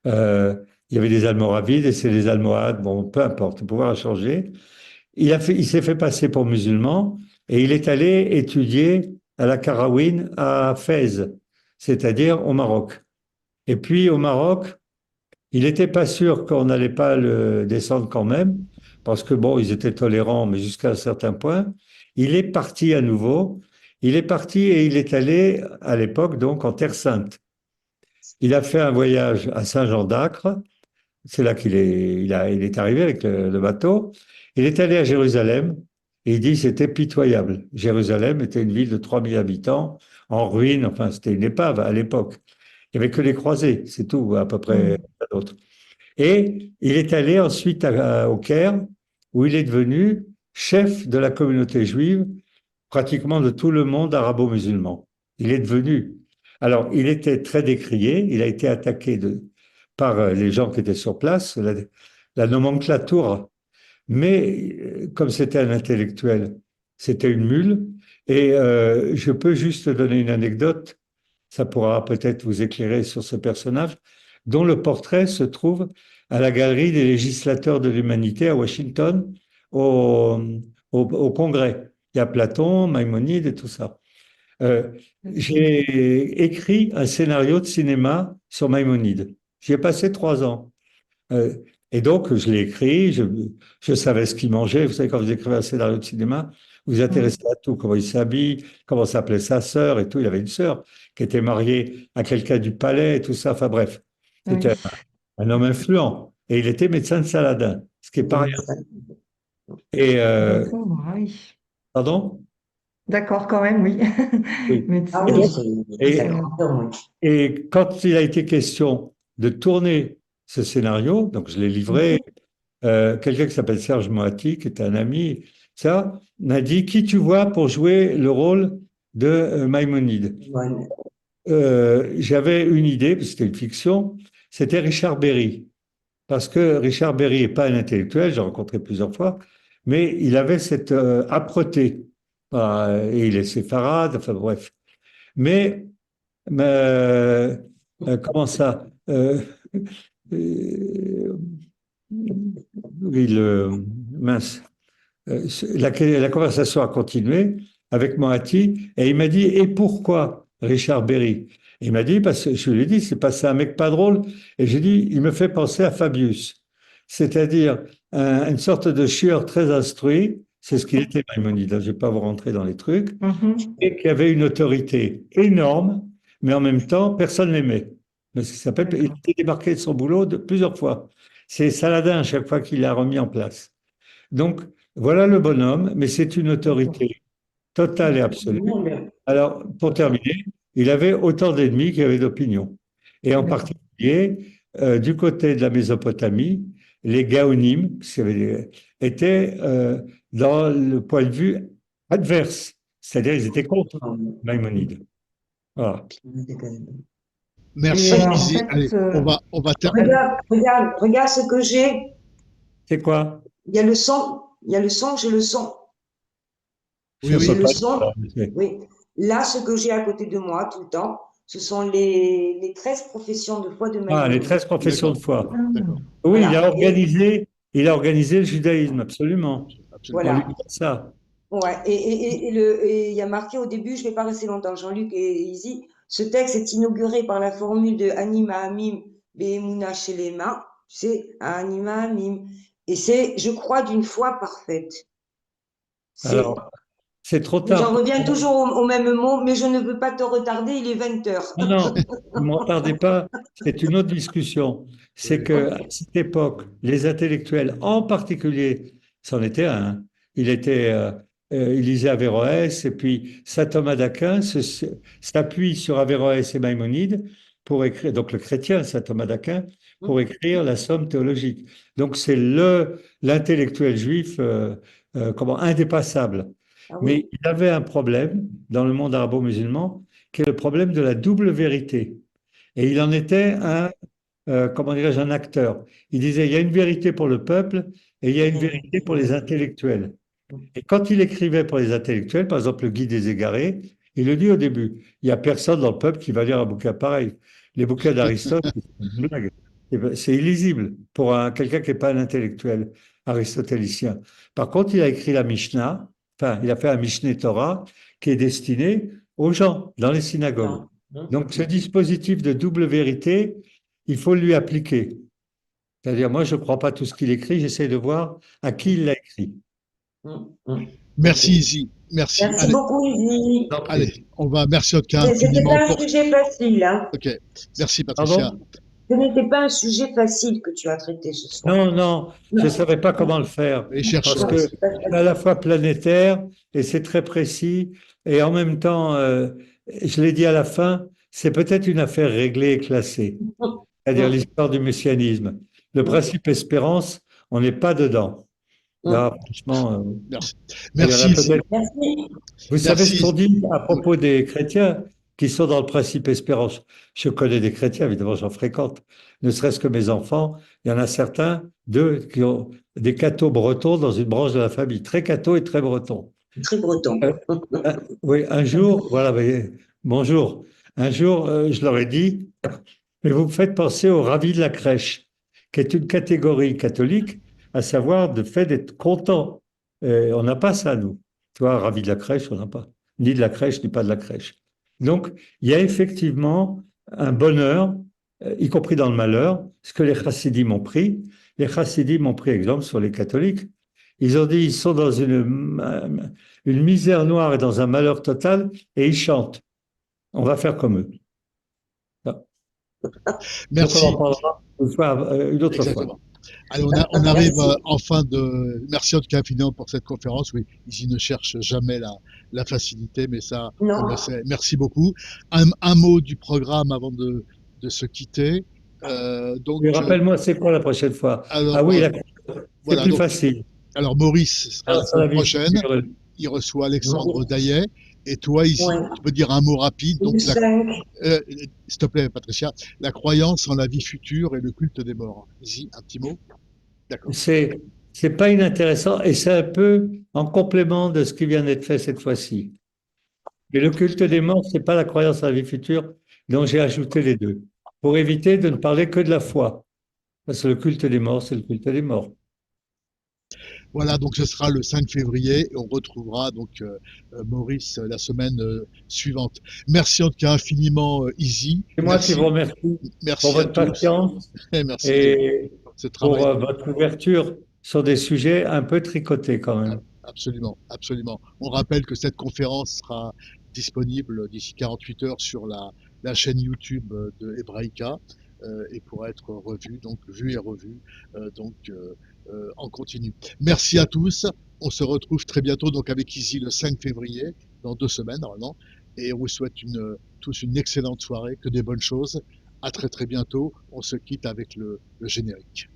Il y avait des Almoravides et c'est les Almohades, bon, peu importe, le pouvoir a changé. Il s'est fait passer pour musulman et il est allé étudier à la Karawine à Fès, c'est-à-dire au Maroc. Et puis au Maroc, il n'était pas sûr qu'on n'allait pas le descendre quand même, parce que bon, ils étaient tolérants, mais jusqu'à un certain point. Il est parti à nouveau. Il est parti et il est allé, à l'époque, donc, en Terre Sainte. Il a fait un voyage à Saint-Jean d'Acre. C'est là il est arrivé avec le bateau. Il est allé à Jérusalem et il dit c'était pitoyable. Jérusalem était une ville de 3000 habitants, en ruine, enfin, c'était une épave à l'époque. Il n'y avait que les croisés, c'est tout, à peu près, Mm. pas d'autres. Et il est allé ensuite au Caire où il est devenu chef de la communauté juive, pratiquement de tout le monde arabo-musulman. Il est devenu. Alors, il était très décrié, il a été attaqué par les gens qui étaient sur place, la nomenclature, mais comme c'était un intellectuel, c'était une mule. Et je peux juste donner une anecdote, ça pourra peut-être vous éclairer sur ce personnage, dont le portrait se trouve à la Galerie des législateurs de l'humanité à Washington, au, au Congrès. Il y a Platon, Maïmonide et tout ça. J'ai écrit un scénario de cinéma sur Maïmonide. J'y ai passé 3 ans. Euh, et donc, je l'ai écrit, je savais ce qu'il mangeait. Vous savez, quand vous écrivez un scénario de cinéma, vous vous intéressez à tout, comment il s'habille, comment s'appelait sa sœur et tout. Il avait une sœur qui était mariée à quelqu'un du palais et tout ça. Enfin bref, Oui. c'était un homme influent. Et il était médecin de Saladin, ce qui est pas rien. Et, D'accord, oui. pardon? D'accord, quand même, oui. Oui. Ah Médecin. Et oui, donc, c'est et, un grand homme, oui. et quand il a été question de tourner ce scénario, donc je l'ai livré, quelqu'un qui s'appelle Serge Moati, qui est un ami, ça, m'a dit, qui tu vois pour jouer le rôle de Maïmonide? Ouais. J'avais une idée, parce que c'était une fiction, c'était Richard Berry. Parce que Richard Berry n'est pas un intellectuel, j'ai rencontré plusieurs fois, mais il avait cette âpreté. Et il est séfarade, enfin bref. Mais comment ça euh, mince. La conversation a continué avec Moati et il m'a dit, et pourquoi Richard Berry? Il m'a dit, parce que je lui ai dit, c'est parce que c'est un mec pas drôle. Et j'ai dit, il me fait penser à Fabius, c'est-à-dire une sorte de chieur très instruit, c'est ce qu'il était Maïmonide, je ne vais pas vous rentrer dans les trucs, Mhm. et qui avait une autorité énorme, mais en même temps, personne ne l'aimait. Mais ça s'appelle, il D'accord. était débarqué de son boulot plusieurs fois. C'est Saladin à chaque fois qu'il l'a remis en place. Donc, voilà le bonhomme, mais c'est une D'accord. autorité totale et absolue. Alors, pour terminer, il avait autant d'ennemis qu'il y avait d'opinions. Et en D'accord. particulier, du côté de la Mésopotamie, les Gaonim étaient dans le point de vue adverse, c'est-à-dire ils étaient contre Maïmonide. Voilà. Merci, Et en Izzy. fait, Allez, on va terminer. Regarde ce que j'ai. C'est quoi? Il y a le son, il y a le son, j'ai le son. Oui, Je ne J'ai peux oui. le pas dire son. ça, mais Oui. Là, ce que j'ai à côté de moi tout le temps, ce sont les 13 professions de foi de les Maïmonide. 13 professions D'accord, de foi. d'accord. Oui, Voilà. Et il a organisé le judaïsme, absolument. Absolument. On lui voilà. doit ça. Ouais. Et il y a marqué au début, je ne vais pas rester longtemps, Jean-Luc et Izzy, ce texte est inauguré par la formule de Anima Amim Be'emuna Shelema, tu sais, Anima Amim. Et c'est, je crois, d'une foi parfaite. C'est, Alors, c'est trop j'en tard. reviens toujours au même mot, mais je ne veux pas te retarder, il est 20 heures. Non, non, ne m'en tardez pas, c'est une autre discussion. C'est Oui. que à cette époque, les intellectuels, en particulier, c'en était un, hein. Il était, il lisait Averroès, et puis saint Thomas d'Aquin s'appuie sur Averroès et Maïmonide pour écrire, donc le chrétien saint Thomas d'Aquin, pour écrire la Somme théologique. Donc c'est l'intellectuel juif, comment, indépassable. Ah Mais oui? il avait un problème dans le monde arabo-musulman qui est le problème de la double vérité. Et il en était comment dirais-je, un acteur. Il disait, il y a une vérité pour le peuple et il y a une vérité pour les intellectuels. Et quand il écrivait pour les intellectuels, par exemple le Guide des égarés, il le dit au début, il n'y a personne dans le peuple qui va lire un bouquin pareil. Les bouquins d'Aristote, c'est une blague. C'est illisible pour quelqu'un qui n'est pas un intellectuel aristotélicien. Par contre, il a écrit la Mishnah, enfin, il a fait un Mishneh Torah qui est destiné aux gens dans les synagogues. Non. Donc, ce dispositif de double vérité, il faut lui appliquer. C'est-à-dire, moi, je ne crois pas tout ce qu'il écrit, j'essaie de voir à qui il l'a écrit. Merci, Izzy. Merci. Merci beaucoup, Izzy. Allez, merci Otka C'était infiniment pas un pour. sujet facile, hein. Ok. Merci, Patricia. Pardon? Ce n'était pas un sujet facile que tu as traité ce soir. Non, non, je ne Non, savais pas comment le faire Et parce chercheur. que c'est pas c'est à la facile. fois planétaire et c'est très précis et en même temps, je l'ai dit à la fin, c'est peut-être une affaire réglée et classée, c'est-à-dire l'histoire du messianisme. Le principe espérance, on n'est pas dedans. Là, franchement, Merci. il y en a Merci. peut-être. Merci. Vous savez ce Merci. qu'on dit à Oui. propos des chrétiens qui sont dans le principe espérance. Je connais des chrétiens, évidemment, j'en fréquente. Ne serait-ce que mes enfants, il y en a certains, deux, qui ont des cathos bretons dans une branche de la famille, très cathos et très bretons. Très breton. Euh, oui, un jour, voilà, bonjour. Un jour, je leur ai dit, mais vous me faites penser au ravi de la crèche, qui est une catégorie catholique, à savoir le fait d'être content. On n'a pas ça, nous. Tu vois, ravi de la crèche, on n'a pas. Ni de la crèche, ni pas de la crèche. Donc, il y a effectivement un bonheur, y compris dans le malheur, ce que les chassidim ont pris. Les chassidim ont pris exemple sur les catholiques. Ils ont dit, ils sont dans une misère noire et dans un malheur total, et ils chantent. On va faire comme eux. Donc, Merci. on en parlera une autre fois. Exactement. Allez, on arrive en fin de. Merci en tout cas infiniment pour cette conférence. Oui, ils ne cherchent jamais la facilité, mais ça, on Non. le sait. Merci beaucoup. Un mot du programme avant de se quitter. Donc, Rappelle-moi, c'est quoi la prochaine fois? alors, Ah oui, c'est voilà. plus Donc, facile. alors Maurice sera la Sur la semaine vie prochaine. future. Il reçoit Alexandre Daillet. Et toi, ici, Ouais. tu peux dire un mot rapide. Le Donc, 5. s'il te plaît, Patricia, la croyance en la vie future et le culte des morts. Ici, un petit mot. D'accord. C'est pas inintéressant et c'est un peu en complément de ce qui vient d'être fait cette fois-ci. Mais le culte des morts, c'est pas la croyance à la vie future, donc j'ai ajouté les deux pour éviter de ne parler que de la foi. Parce que le culte des morts, c'est le culte des morts. Voilà, donc ce sera le 5 février et on retrouvera donc Maurice la semaine suivante. Merci en tout cas infiniment, Izzy. C'est moi qui vous remercie pour Merci à votre tous patience et merci de et ce pour travail. votre ouverture sur des sujets un peu tricotés quand même. Absolument, absolument. On rappelle que cette conférence sera disponible d'ici 48 heures sur la chaîne YouTube de Hebraïca et pourra être revue, donc vue et revue, en continu. Merci à tous. On se retrouve très bientôt donc avec Izzy le 5 février, dans 2 semaines normalement. Et on vous souhaite tous une excellente soirée, que des bonnes choses. À très très bientôt. On se quitte avec le générique.